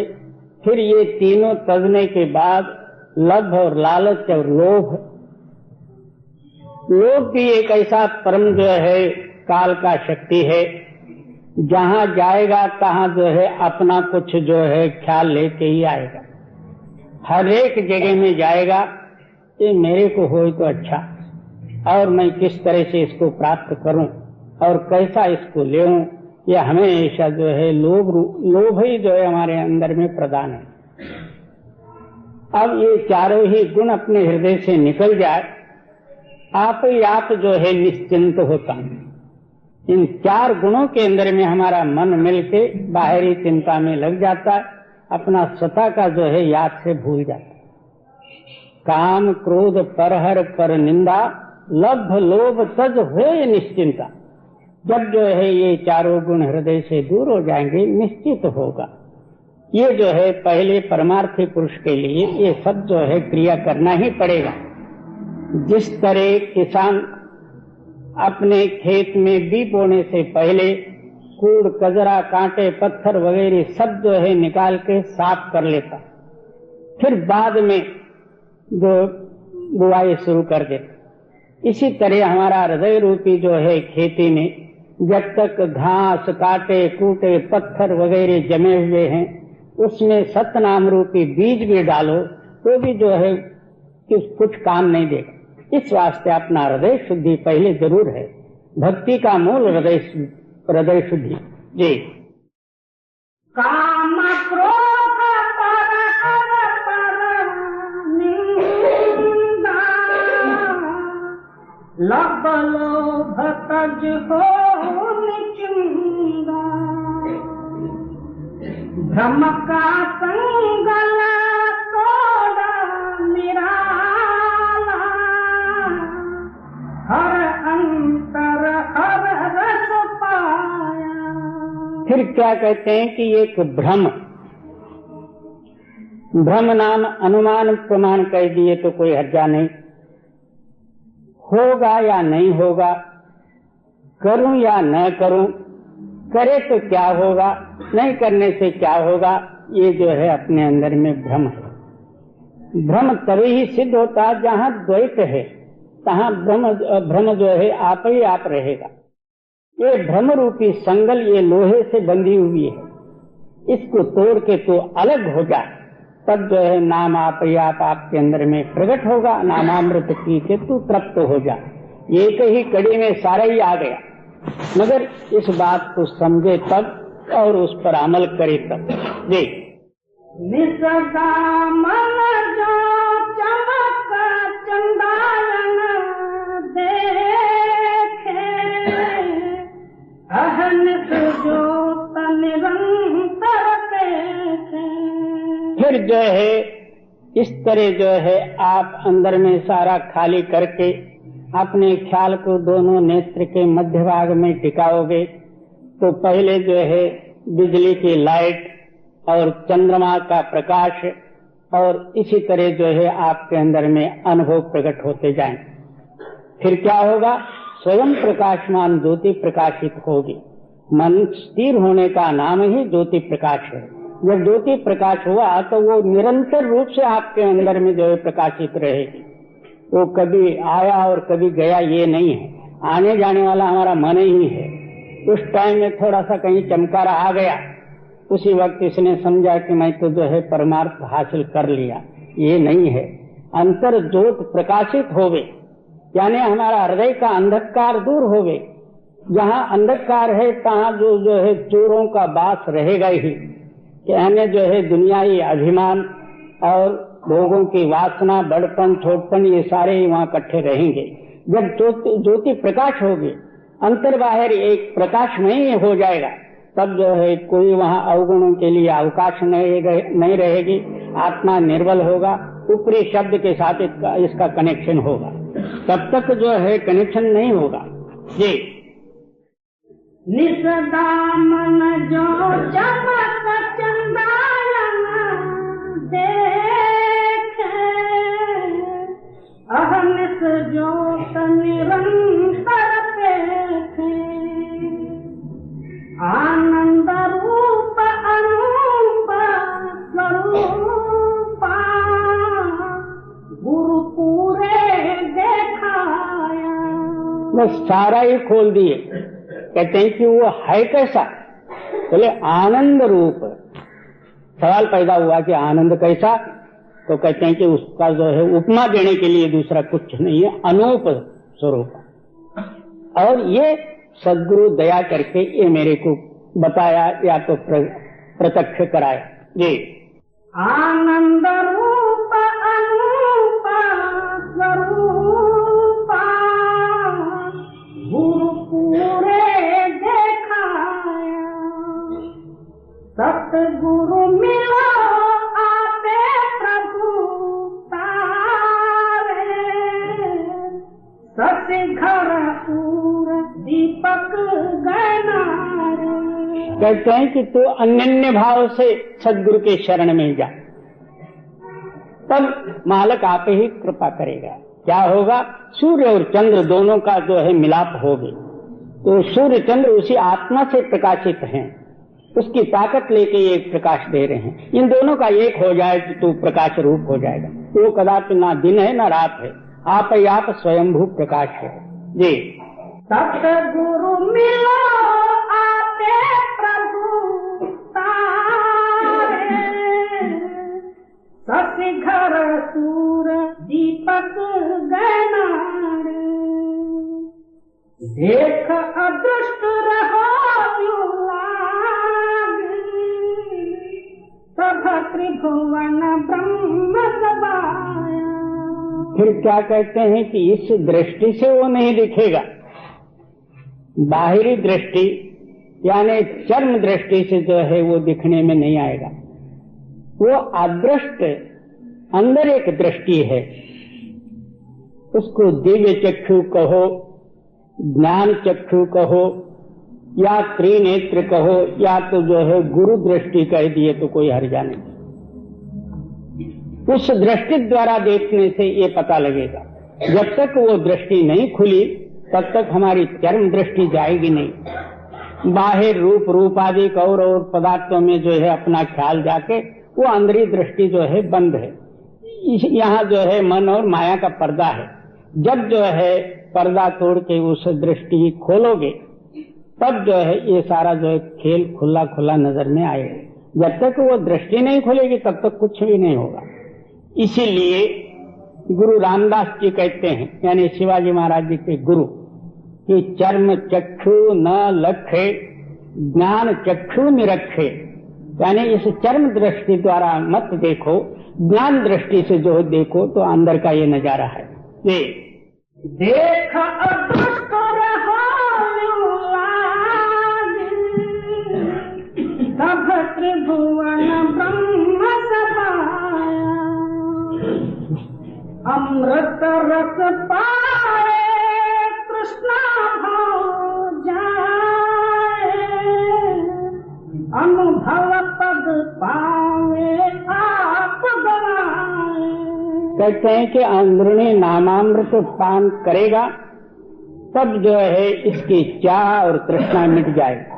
फिर ये तीनों तजने के बाद लभ और लालच और लोभ। लोभ भी एक ऐसा परम जो है काल का शक्ति है, जहाँ जाएगा तहाँ जो है अपना कुछ जो है ख्याल लेके ही आएगा। हर एक जगह में जाएगा ये मेरे को हो तो अच्छा, और मैं किस तरह से इसको प्राप्त करूं और कैसा इसको लेऊं, यह हमेशा जो है लोभ ही जो है हमारे अंदर में प्रदान है। अब ये चारों ही गुण अपने हृदय से निकल जाए आप ही आप जो है निश्चिंत होता। इन चार गुणों के अंदर में हमारा मन मिलके बाहरी चिंता में लग जाता है, अपना स्वतः का जो है याद से भूल जाता है। काम क्रोध परहर पर निंदा लभ लोभ तज होय निश्चिंता। जब जो है ये चारों गुण हृदय से दूर हो जाएंगे निश्चित होगा। ये जो है पहले परमार्थी पुरुष के लिए ये सब जो है क्रिया करना ही पड़ेगा। जिस तरह किसान अपने खेत में बीज बोने से पहले कूड़ कचरा कांटे पत्थर वगैरह सब जो है निकाल के साफ कर लेता, फिर बाद में जो बुआई शुरू कर देता। इसी तरह हमारा हृदय रूपी जो है खेती में जब तक घास काटे कूटे पत्थर वगैरह जमे हुए हैं उसमें सतनाम रूपी बीज भी डालो तो भी जो है कुछ काम नहीं देगा। इस वास्ते अपना हृदय शुद्धि पहले जरूर है। भक्ति का मूल हृदय शुद्धि। जी। काम क्रोध निंदा लभ लोभ तज हो निचिंदा भ्रम का संगल तोड़ा निराला हर अंतर हर रस पाया। फिर क्या कहते हैं कि एक भ्रम नाम अनुमान प्रमाण कह दिए तो कोई हर्जा नहीं। होगा या नहीं होगा, करूं या न करूं, करे तो क्या होगा, नहीं करने से क्या होगा, ये जो है अपने अंदर में भ्रम है। भ्रम तभी ही सिद्ध होता है जहां द्वैत है, तहां भ्रम जो है आप ही आप रहेगा। ये भ्रम रूपी संगल ये लोहे से बंधी हुई है, इसको तोड़ के तो अलग हो जाए, तब जो है नाम आप ही आप आपके अंदर में प्रकट होगा। नामामृत पी के तू तृप्त हो जा। एक ही कड़ी में सारा ही आ गया, मगर इस बात को समझे तब और उस पर अमल करे तब। जी निसदा मन जो चमक चंदालन देखे, अहनिस जोत निरंतर देखे। फिर जो है इस तरह जो है आप अंदर में सारा खाली करके अपने ख्याल को दोनों नेत्र के मध्य भाग में टिकाओगे तो पहले जो है बिजली की लाइट और चंद्रमा का प्रकाश और इसी तरह जो है आपके अंदर में अनुभव प्रकट होते जाएं। फिर क्या होगा, स्वयं प्रकाशमान ज्योति प्रकाशित होगी। मन स्थिर होने का नाम ही ज्योति प्रकाश है। जब ज्योति प्रकाश हुआ तो वो निरंतर रूप से आपके अंदर में जो है प्रकाशित रहेगी। वो कभी आया और कभी गया ये नहीं है, आने जाने वाला हमारा मन ही है। उस टाइम में थोड़ा सा कहीं चमकारा आ गया, उसी वक्त इसने समझा कि मैं तो जो है परमार्थ हासिल कर लिया, ये नहीं है। अंतर ज्योत प्रकाशित होवे, यानी हमारा हृदय का अंधकार दूर होवे। जहाँ अंधकार है तहाँ जो है चोरों का वास रहेगा ही, यानी जो है दुनियाई अभिमान और लोगों की वासना, बड़पन, छोटपन, ये सारे ही वहाँ इकट्ठे रहेंगे। जब ज्योति प्रकाश होगी, अंतर बाहर एक प्रकाशमय हो जाएगा, तब जो है कोई वहाँ अवगुणों के लिए अवकाश नहीं रहेगी। आत्मा निर्बल होगा, ऊपरी शब्द के साथ इसका कनेक्शन होगा। तब तक जो है कनेक्शन नहीं होगा। जी निसदा मन जो चमक चंदालन देखे, अहनिस जोत निरंतर देखे। आनंद रूप अनूप स्वरूपा, गुरु पूरे देखाया। बस सारा ही खोल दिए। कहते हैं कि वो है कैसा, बोले आनंद रूप। सवाल पैदा हुआ कि आनंद कैसा, तो कहते हैं कि उसका जो है उपमा देने के लिए दूसरा कुछ नहीं है, अनूप स्वरूप। और ये सद्गुरु दया करके ये मेरे को बताया या तो प्रत्यक्ष कराया। जी आनंद रूप अनूप स्वरूपा, गुरु पूरे देखाया। सतगुरु मिलो आपे प्रभु तारे, सत्य घर पूर दीपक गनारे। कहते हैं कि तू अनन्य भाव से सद्गुरु के शरण में जा, तब मालक आप ही कृपा करेगा। क्या होगा, सूर्य और चंद्र दोनों का जो है मिलाप होगी। तो सूर्य चंद्र उसी आत्मा से प्रकाशित हैं, उसकी ताकत लेके ये प्रकाश दे रहे हैं। इन दोनों का एक हो जाए तो तू प्रकाश रूप हो जाएगा। वो कदापि ना दिन है ना रात है, आप ही आप स्वयंभू प्रकाश है। जी सतगुरु मिलो आपे प्रभु तारे, सत्य घर सूर दीपक गनारे। देख अदृष्ट रहो सब त्रिभुवन ब्रह्म सभाया। फिर क्या कहते हैं कि इस दृष्टि से वो नहीं दिखेगा। बाहरी दृष्टि यानी चर्म दृष्टि से जो है वो दिखने में नहीं आएगा। वो अदृष्ट अंदर एक दृष्टि है, उसको दिव्य चक्षु कहो, ज्ञान चक्षु कहो या त्रिनेत्र कहो, या तो जो है गुरु दृष्टि कह दिए तो कोई हर्जा नहीं। उस दृष्टि द्वारा देखने से ये पता लगेगा जब तक वो दृष्टि नहीं खुली तब तक हमारी चर्म दृष्टि जाएगी नहीं। बाहर रूप आदि और पदार्थों में जो है अपना ख्याल जाके वो अंदरी दृष्टि जो है बंद है। यहाँ जो है मन और माया का पर्दा है। जब जो है पर्दा तोड़ के उस दृष्टि खोलोगे तब जो है ये सारा जो है खेल खुला खुला नजर में आएगा। जब तक वो दृष्टि नहीं खुलेगी तब तक कुछ भी नहीं होगा। इसीलिए गुरु रामदास जी कहते हैं, यानी शिवाजी महाराज जी के गुरु, कि चर्म चक्षु न लखे ज्ञान चक्षु निरखे, यानी इस चर्म दृष्टि द्वारा मत देखो, ज्ञान दृष्टि से जो देखो तो अंदर का ये नजारा है। ये देख अदृष्ट सब त्रिभुवन ब्रह्म सभाया, अमृत रस पाए कृष्णा भाव जाए, अनुभव पद पावे आप गवाए। कहते हैं कि अंदरूनी नामामृत पान करेगा तब जो है इसकी चाह और तृष्णा मिट जाएगी।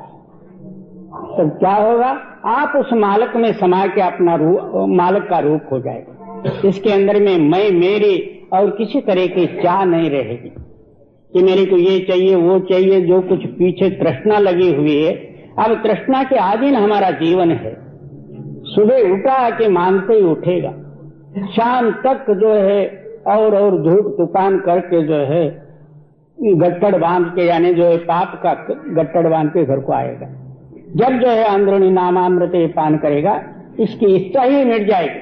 तब क्या होगा, आप उस मालक में समा के अपना मालक का रूप हो जाएगा। इसके अंदर में मैं मेरी और किसी तरह की चाह नहीं रहेगी कि मेरे को ये चाहिए वो चाहिए। जो कुछ पीछे तृष्णा लगी हुई है, अब तृष्णा के अधीन हमारा जीवन है। सुबह उठा के मानते ही उठेगा, शाम तक जो है और धूप तूफान करके जो है गट्टड़ बांध के, यानी जो है पाप का गट्टड़ बांध के घर को आएगा। जब जो है अंदरूनी नामामृत पान करेगा इसकी इच्छा ही मिट जाएगी,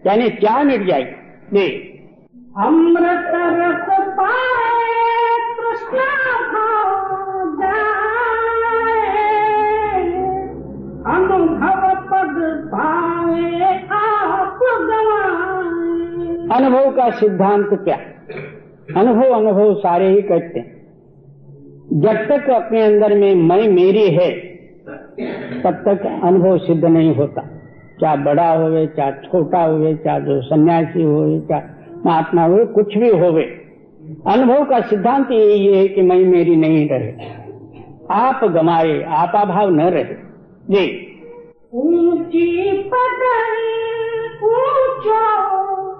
यानी चाह मिट जाएगी। ये अमृत रस पाए कृष्णा भाव जाए, अनुभव पद पाए आप गवाए। अनुभव का सिद्धांत क्या? अनुभव सारे ही कहते हैं। जब तक अपने अंदर में मैं मेरी है तब तक अनुभव सिद्ध नहीं होता। चाहे बड़ा होवे, चाहे छोटा होवे, चाहे जो सन्यासी होवे, चाहे महात्मा होवे, कुछ भी होवे, अनुभव का सिद्धांत यही है कि मैं मेरी नहीं रहे, आप गमाए, आपा भाव न रहे। जी ऊंची पदवी ऊंचा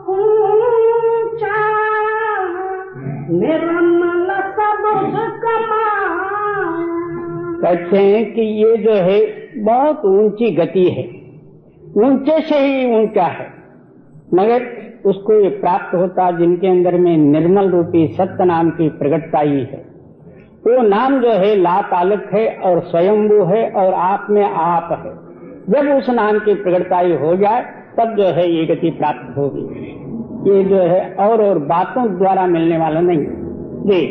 ऊंचा, निर्मल सबद कमाया। कहते हैं कि ये जो है बहुत ऊंची गति है, ऊंचे से ही ऊंचा है, मगर उसको ये प्राप्त होता जिनके अंदर में निर्मल रूपी सत्य नाम की प्रगटता ही है। वो नाम जो है लातालक है और स्वयंभू है और आप में आप है। जब उस नाम की प्रगटताई हो जाए तब जो है ये गति प्राप्त होगी। ये जो है और बातों द्वारा मिलने वाला नहीं। जी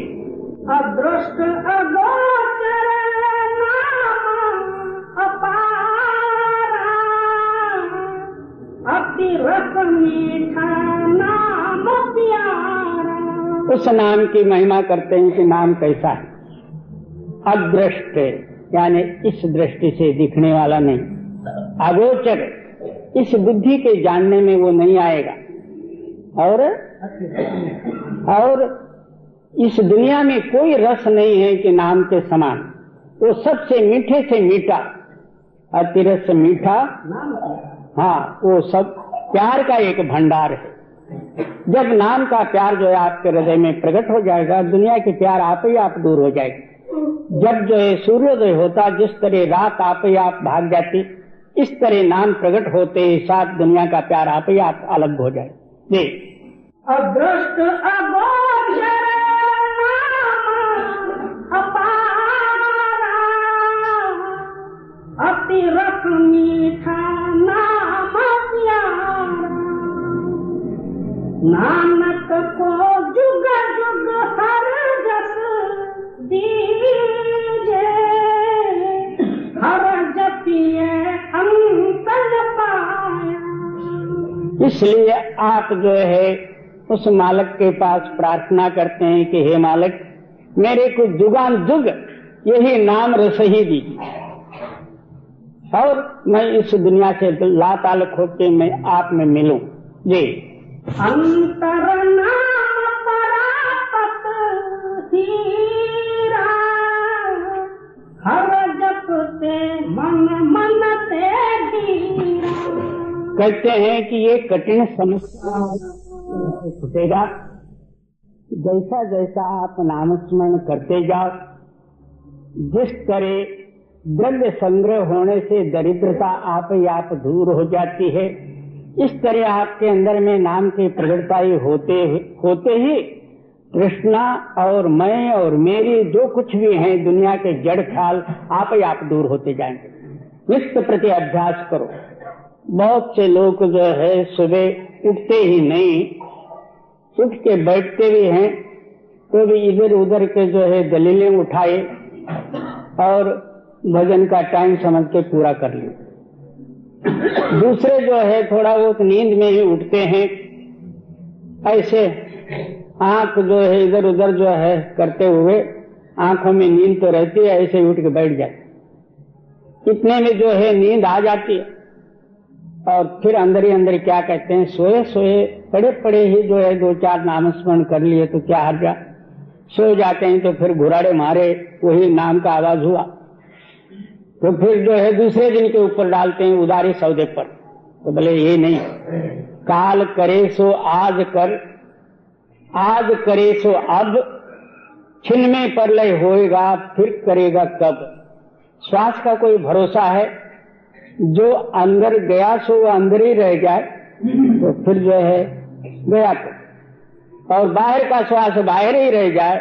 अदृष्ट अगोचर नाम अपारा, अति रस मीठा नाम प्यारा। उस नाम की महिमा करते हैं कि नाम कैसा है। अदृष्ट यानी इस दृष्टि से दिखने वाला नहीं, अगोचर इस बुद्धि के जानने में वो नहीं आएगा, और इस दुनिया में कोई रस नहीं है कि नाम के समान। वो सबसे मीठे से मीठा, अतिरस मीठा, हाँ, वो सब प्यार का एक भंडार है। जब नाम का प्यार जो है आपके हृदय में प्रकट हो जाएगा, दुनिया की प्यार आप ही आप दूर हो जाएगी। जब जो है सूर्योदय होता, जिस तरह रात आप ही आप भाग जाती, इस तरह नाम प्रकट होते ही साथ दुनिया का प्यार आप ही आप अलग हो जाए। जी अदृष्ट अगोचर नाम अपारा, अति रस मीठा नाम प्यारा। नानक को जुग जुग हर जस दीजे, हर जपिए अंत न पाया। इसलिए आप जो है उस मालिक के पास प्रार्थना करते हैं कि हे मालिक, मेरे को जुगान जुग यही नाम रस ही दीजिए, और मैं इस दुनिया से लाताल्लुक होकर मैं आप में मिलूं। जी अंतर नाम परा धीरा हर जपते मन मन ते धीरा। कहते हैं कि ये कठिन समस्या छूटेगा जैसा जैसा आप नामस्मरण करते जाओ। जिस तरह द्रव्य संग्रह होने से दरिद्रता आप ही आप दूर हो जाती है, इस तरह आपके अंदर में नाम की प्रगटताई होते ही कृष्णा और मैं और मेरी जो कुछ भी हैं दुनिया के जड़ ख्याल आप ही आप दूर होते जाएंगे। नित्य प्रति अभ्यास करो। बहुत से लोग जो है सुबह उठते ही नहीं, उठ के बैठते भी हैं तो भी इधर उधर के जो है दलीलें उठाए और भजन का टाइम समझ के पूरा कर लिए। दूसरे जो है थोड़ा बहुत नींद में ही उठते हैं, ऐसे आंख जो है इधर उधर जो है करते हुए आंखों में नींद तो रहती है, ऐसे उठ के बैठ जाते। इतने में जो है नींद आ जाती है और फिर अंदर ही अंदर क्या कहते हैं, सोए सोए पड़े पड़े ही जो है 2-4 नामस्मरण कर लिए तो क्या हर्जा। सो जाते हैं तो फिर घुराड़े मारे, वही नाम का आवाज हुआ तो फिर जो है दूसरे दिन के ऊपर डालते हैं उदारी सौदे पर। तो बोले ये नहीं, काल करे सो आज कर, आज करे सो अब, छिन में परलय होएगा फिर करेगा कब। श्वास का कोई भरोसा है, जो अंदर गया सो वो अंदर ही रह जाए तो फिर जो है गया तो, और बाहर का श्वास बाहर ही रह जाए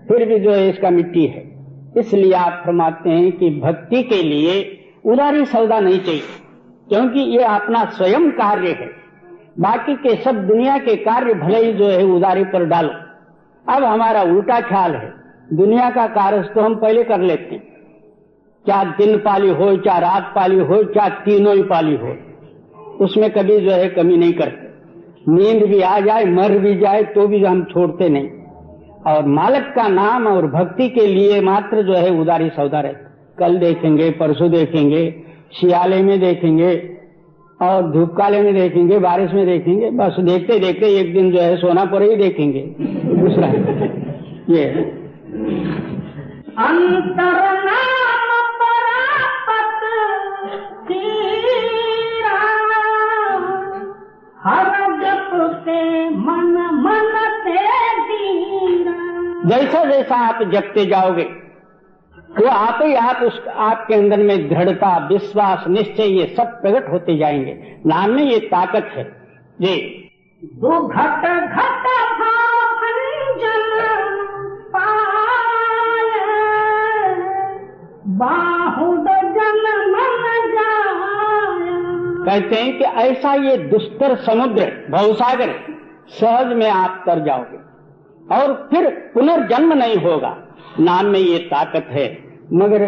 फिर भी जो है इसका मिट्टी है। इसलिए आप फरमाते हैं कि भक्ति के लिए उदारी सौदा नहीं चाहिए, क्योंकि ये अपना स्वयं कार्य है। बाकी के सब दुनिया के कार्य भले ही जो है उदारी पर डालो। अब हमारा उल्टा ख्याल है, दुनिया का कार्य तो हम पहले कर लेते हैं, चाहे दिन पाली हो, चाहे रात पाली हो, चाहे तीनों ही पाली हो, उसमें कभी जो है कमी नहीं करते। नींद भी आ जाए, मर भी जाए तो भी हम छोड़ते नहीं। और मालिक का नाम और भक्ति के लिए मात्र जो है उदारी सौदा रहता। कल देखेंगे, परसों देखेंगे, शियाले में देखेंगे और धूप काले में देखेंगे, बारिश में देखेंगे, बस देखते देखते एक दिन जो है सोना पर ही देखेंगे। दूसरा ये अंतर नाम परापत धीरा हर जपते मन मन ते धीरा। जैसा जैसा आप जपते जाओगे तो आप ही आप आपके अंदर में दृढ़ता, विश्वास, निश्चय ये सब प्रकट होते जाएंगे। नाम में ये ताकत है जी। दो घट घट भांजन पाए बाहुड जन मन जाए। कहते हैं कि ऐसा ये दुस्तर समुद्र भवसागर सहज में आप तर जाओगे और फिर पुनर्जन्म नहीं होगा। नाम में ये ताकत है। मगर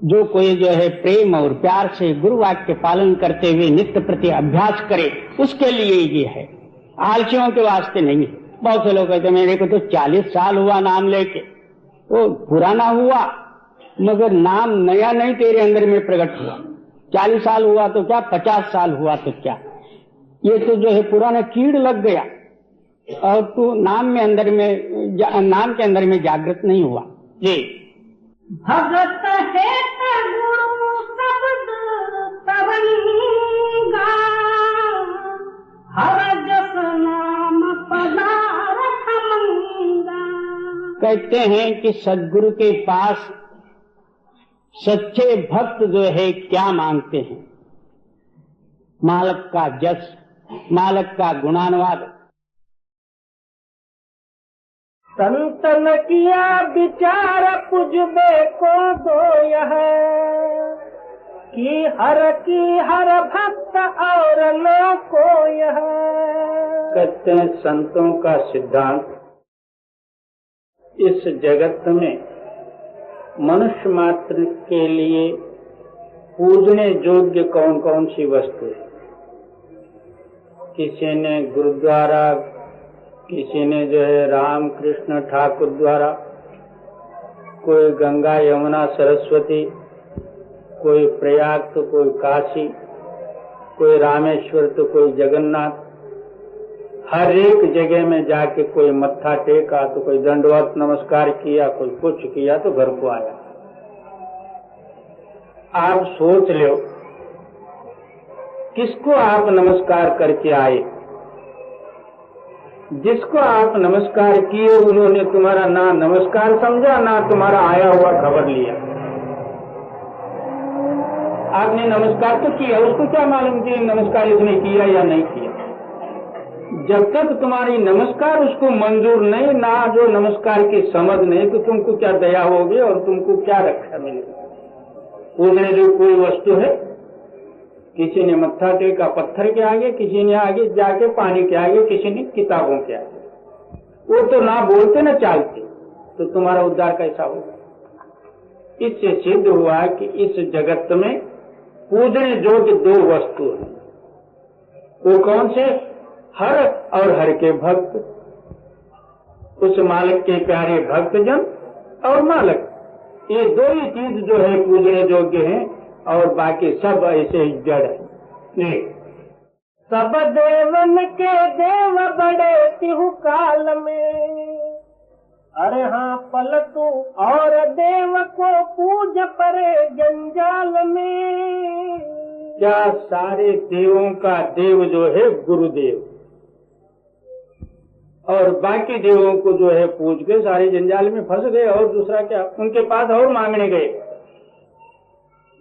जो कोई जो है प्रेम और प्यार से गुरु वाक्य पालन करते हुए नित्य प्रति अभ्यास करे, उसके लिए ये है, आलसियों के वास्ते नहीं है। बहुत से लोग कहते मेरे को तो 40 साल हुआ नाम लेके, वो पुराना हुआ मगर नाम नया नहीं तेरे अंदर में प्रकट हुआ। 40 साल हुआ तो क्या, 50 साल हुआ तो क्या, ये तो जो है पुराना कीड़ लग गया और तू नाम के अंदर में जागृत नहीं हुआ जी। भगत है गुरु शब्द तरंगा हर जप नाम पदार्थ मंगा। कहते हैं कि सद्गुरु के पास सच्चे भक्त जो है क्या मांगते हैं, मालक का जस, मालक का गुणानुवाद। संतन किया विचार पुजबे को दो यह कि हर भक्त और न को यह। कहते हैं संतों का सिद्धांत, इस जगत में मनुष्य मात्र के लिए पूजने योग्य कौन कौन सी वस्तु है। किसी ने गुरुद्वारा, किसी ने जो है राम कृष्ण ठाकुर द्वारा, कोई गंगा यमुना सरस्वती, कोई प्रयाग तो कोई काशी, कोई रामेश्वर तो कोई जगन्नाथ। हर एक जगह में जाके कोई मत्था टेका तो कोई दंडवत नमस्कार किया, कोई कुछ किया तो घर को आया। आप सोच लो किसको आप नमस्कार करके आए। जिसको आप नमस्कार किए उन्होंने तुम्हारा ना नमस्कार समझा, ना तुम्हारा आया हुआ खबर लिया। आपने नमस्कार तो किया, उसको क्या मालूम कि नमस्कार इसने किया या नहीं किया। जब तक तुम्हारी नमस्कार उसको मंजूर नहीं, ना जो नमस्कार की समझ नहीं, तो तुमको क्या दया होगी और तुमको क्या रक्षा मिलेगी। पूजने जो कोई वस्तु है, किसी ने मत्था टेका पत्थर के आगे, किसी ने आगे जाके पानी के आगे, किसी ने किताबों के आगे। वो तो ना बोलते ना चालते, तो तुम्हारा उद्धार कैसा होगा। इससे सिद्ध हुआ कि इस जगत में पूजने योग्य दो वस्तु हैं। वो कौन से? हर और हर के भक्त, उस मालिक के प्यारे भक्तजन और मालिक, ये दो ही चीज जो है पूजने योग्य हैं, और बाकी सब ऐसे ही जड़ है। सब देवन के देव बड़े तिहु काल में, अरे हाँ पलटू और देव को पूज परे जंजाल में। क्या सारे देवों का देव जो है गुरुदेव, और बाकी देवों को जो है पूज के सारे जंजाल में फंस गए। और दूसरा क्या, उनके पास और मांगने गए।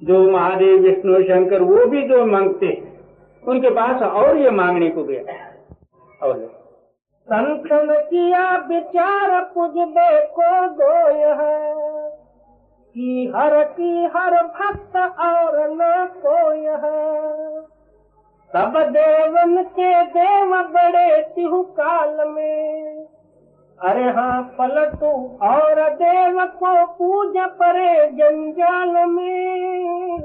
जो महादेव विष्णु शंकर वो भी जो मांगते उनके पास और ये मांगने को गया। और संतन किया विचार पुज देखो गोय है, कि हर भक्त और न कोय है। सब देवन के देव बड़े तिहु काल में, अरे हाँ पलटू और देव को पूज परे जंजाल में।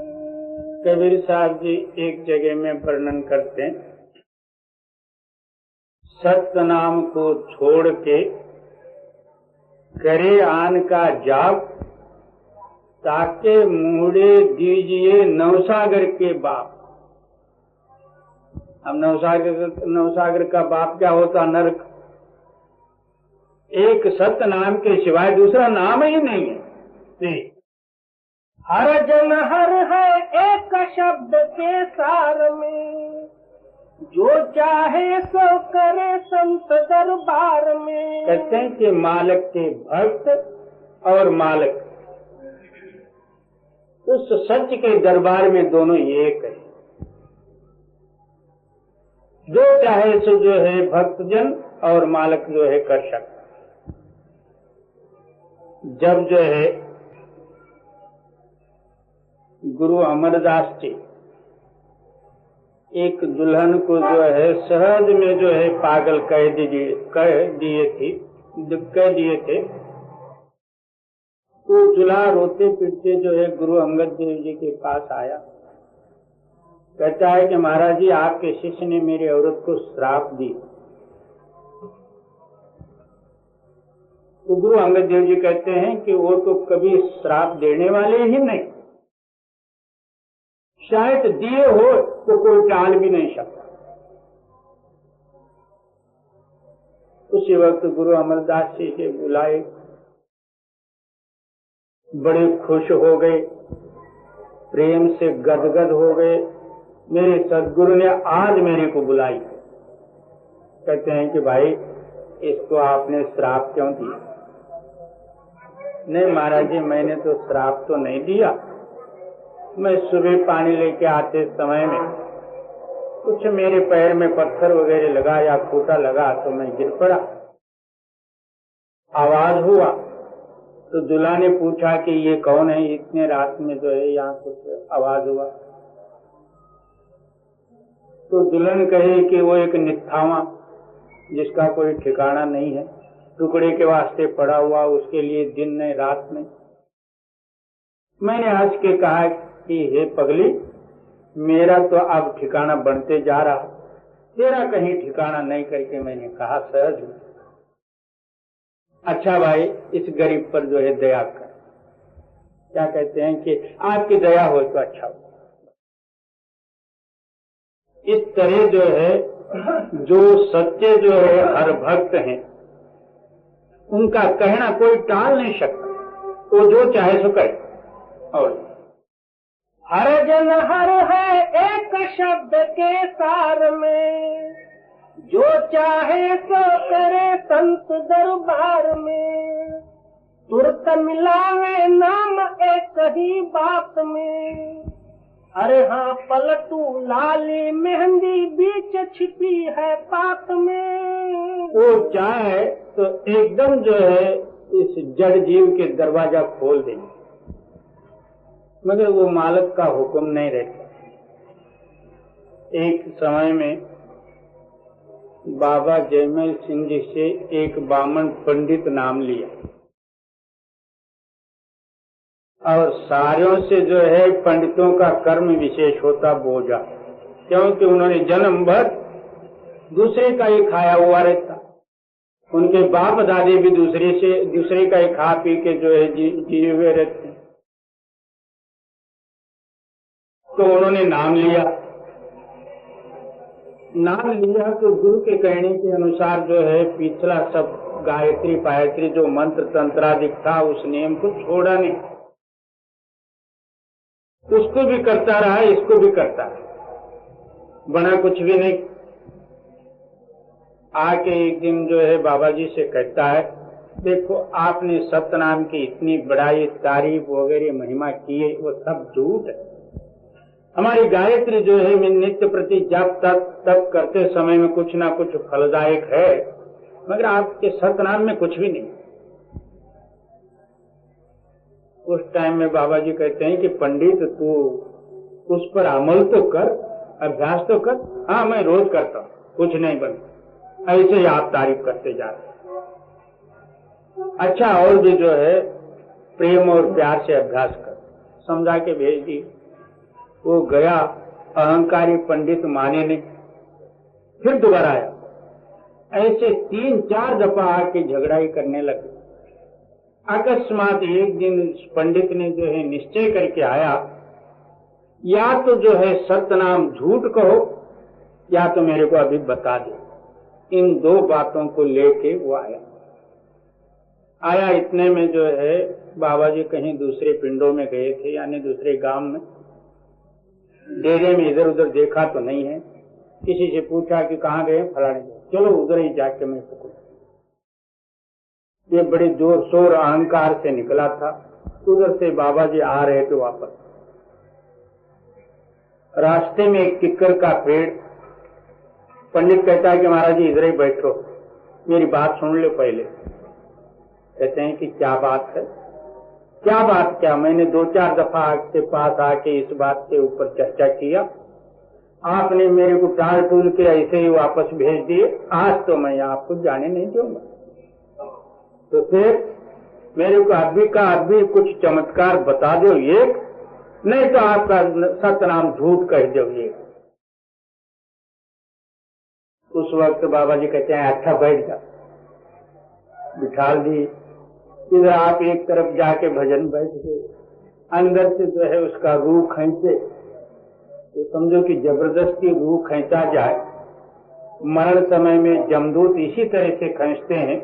कबीर साहब जी एक जगह में वर्णन करते हैं, सत्य नाम को छोड़ के करे आन का जाप, ताके मूड़े दीजिए नवसागर के बाप। अब नवसागर का बाप क्या होता? नरक। एक सत्य नाम के सिवाय दूसरा नाम ही नहीं है। हर जन हर है एक शब्द के सार में, जो चाहे सो करे संत दरबार में। कहते हैं कि मालिक के भक्त और मालिक उस सत्य के दरबार में दोनों एक है। जो चाहे सो जो है भक्तजन और मालिक जो है कर सकता। जब जो है गुरु अमरदास जी एक दुल्हन को जो है सहज में जो है पागल कह दिए थे, तो दूल्हा रोते पीटते जो है गुरु अंगद देव जी के पास आया। कहता है कि महाराज जी आपके शिष्य ने मेरी औरत को श्राप दी। तो गुरु अंगद देव जी कहते हैं कि वो तो कभी श्राप देने वाले ही नहीं, शायद दिए हो तो कोई टाल भी नहीं सकता। उसी वक्त गुरु अमरदास जी के बुलाए, बड़े खुश हो गए, प्रेम से गदगद हो गए। मेरे सदगुरु ने आज मेरे को बुलाई। कहते हैं कि भाई इसको आपने श्राप क्यों दिया? नहीं महाराज जी मैंने तो श्राप तो नहीं दिया, मैं सुबह पानी लेके आते समय में कुछ मेरे पैर में पत्थर वगैरह लगा या खूंटा लगा तो मैं गिर पड़ा, आवाज हुआ तो दूल्हा ने पूछा कि ये कौन है, इतने रात में जो है यहाँ कुछ आवाज हुआ। तो दुल्हन कहे कि वो एक नित्थावा जिसका कोई ठिकाना नहीं है, टुकड़े के वास्ते पड़ा हुआ, उसके लिए दिन नहीं रात नहीं। मैंने हंस के कहा कि हे पगली, मेरा तो अब ठिकाना बनते जा रहा, तेरा कहीं ठिकाना नहीं करके मैंने कहा सहज हूं। अच्छा भाई इस गरीब पर जो है दया कर। क्या कहते हैं कि आपकी दया हो तो अच्छा हो। इस तरह जो है जो सच्चे जो है हर भक्त हैं, उनका कहना कोई टाल नहीं सकता, वो जो चाहे सो करे। और हर जन हर है एक शब्द के सार में, जो चाहे सो करे संत दरबार में, तुरंत मिलावे नाम एक ही बात में। अरे हाँ पलटू लाली मेहंदी बीच छिपी है पात में। वो चाहे तो एकदम जो है इस जड़ जीव के दरवाजा खोल देंगे, मगर वो मालिक का हुक्म नहीं रहता। एक समय में बाबा जयमल सिंह जी से एक बामन पंडित नाम लिया, और सारों से जो है पंडितों का कर्म विशेष होता बोझा, क्योंकि उन्होंने जन्म भर दूसरे का ही खाया हुआ रहता। उनके बाप दादी भी दूसरे का ही खा पी के जो है जिए हुए रहते। तो उन्होंने नाम लिया तो गुरु के कहने के अनुसार जो है पिछला सब गायत्री पायत्री जो मंत्र तंत्रादिक था उस नियम को छोड़ा नहीं, उसको भी करता रहा, इसको भी करता रहा, बना कुछ भी नहीं। आके एक दिन जो है बाबा जी से कहता है, देखो आपने सतनाम की इतनी बड़ाई तारीफ वगैरह महिमा की है, वो सब झूठ है। हमारी गायत्री जो है नित्य प्रति जप तप करते समय में कुछ ना कुछ फलदायक है, मगर आपके सतनाम में कुछ भी नहीं। उस टाइम में बाबा जी कहते हैं कि पंडित तू उस पर अमल तो कर, अभ्यास तो कर। हाँ मैं रोज करता हूँ, कुछ नहीं बनता, ऐसे ही आप तारीफ करते जा रहे। अच्छा और भी जो है प्रेम और प्यार से अभ्यास कर, समझा के भेज दी। वो गया, अहंकारी पंडित माने नहीं, फिर दोबारा आया। ऐसे 3-4 दफा आके झगड़ा ही करने लगे। अकस्मात एक दिन पंडित ने जो है निश्चय करके आया, या तो जो है सतनाम झूठ कहो या तो मेरे को अभी बता दे। इन 2 बातों को लेके वो आया। इतने में जो है बाबा जी कहीं दूसरे पिंडों में गए थे, यानी दूसरे गांव में। डेरे में इधर उधर देखा तो नहीं है, किसी से पूछा कि कहाँ गए, फलाने गए, चलो उधर ही जाके मैं पकड़। ये बड़े जोर शोर अहंकार से निकला था। उधर से बाबा जी आ रहे थे वापस। रास्ते में एक किक्कर का पेड़, पंडित कहता है कि महाराज जी इधर ही बैठो, मेरी बात सुन लो पहले। कहते हैं कि क्या बात है? क्या बात क्या? मैंने 2-4 दफा आपके पास आके इस बात के ऊपर चर्चा किया, आपने मेरे को टाल टूल के ऐसे ही वापस भेज दिए। आज तो मैं आपको जाने नहीं दूंगा। तो फिर मेरे को अभी का अभी कुछ चमत्कार बता दो एक, नहीं तो आपका सतनाम झूठ कह दो एक। उस वक्त बाबा जी कहते हैं अच्छा बैठ जा, बिठाल दी। इधर आप एक तरफ जाके भजन बैठ गए, अंदर से जो है उसका रूह खींचे, तो समझो कि जबरदस्ती रूह खींचा जाए। मरण समय में जमदूत इसी तरह से खींचते हैं।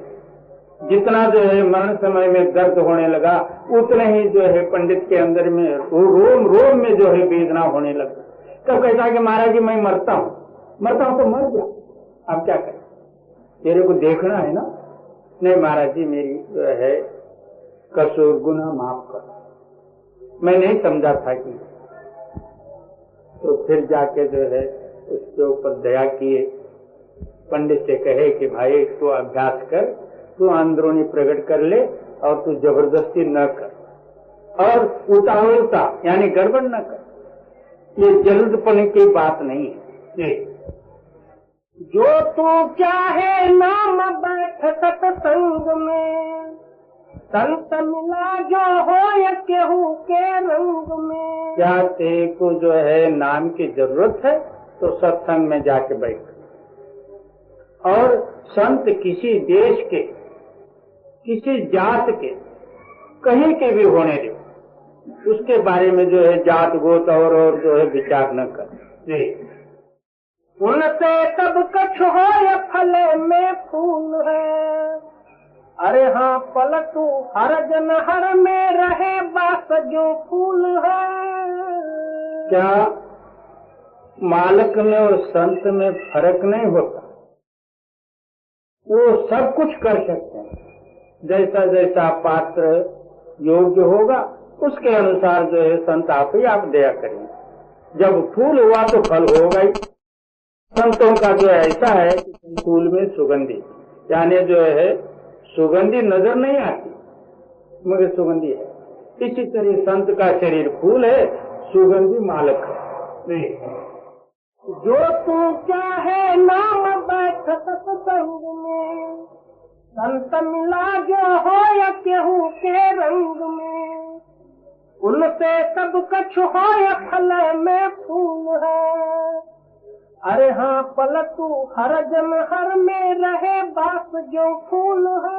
जितना जो है मरण समय में दर्द होने लगा, उतने ही जो है पंडित के अंदर में रोम रोम में जो है वेदना होने लगा। तब कहता कि महाराज जी मैं मरता हूँ तो मर गया, अब क्या करें, तेरे को देखना है ना। नहीं महाराज जी मेरी जो है कसूर गुनाह माफ कर, मैं नहीं समझा था कि। तो फिर जाके जो है उसके ऊपर दया किए, पंडित से कहे कि भाई तू अभ्यास कर, तू अंदरूनी प्रकट कर ले और तू जबरदस्ती न कर, और उतावलता यानी गड़बड़ न कर। ये जल्दपन की बात नहीं है। जो तू चाहे नाम बैठ सत्संग में, संत मिला जो हो या केहू के रंग में। क्या तेरे को जो है नाम की जरूरत है तो सत्संग में जाके बैठ, और संत किसी देश के, किसी जात के, कहीं के भी होने दे, उसके बारे में जो है जात गोत और जो है विचार न कर। उनसे सब कछ हो या फले में फूल है। अरे हाँ पलटू हर जन हर में रहे बास जो फूल है। क्या मालिक में और संत में फर्क नहीं होता? वो सब कुछ कर सकते हैं, जैसा जैसा पात्र योग्य होगा उसके अनुसार जो है संत आप ही आप दया करेंगे। जब फूल हुआ तो फल होगा ही। संतों का जो ऐसा है कि फूल में सुगंधी, यानी जो है सुगंधी नजर नहीं आती मगर सुगंधी है। इसी तरह संत का शरीर फूल है, सुगंधी मालक है। जो तू चाहे नाम बैठ सत्संग में, संत मिला जो हो या केहू के रंग में। उनसे सब कछ हो या फल में फूल है। अरे हाँ पलटू हर जन हर में रहे बास जो फूल है।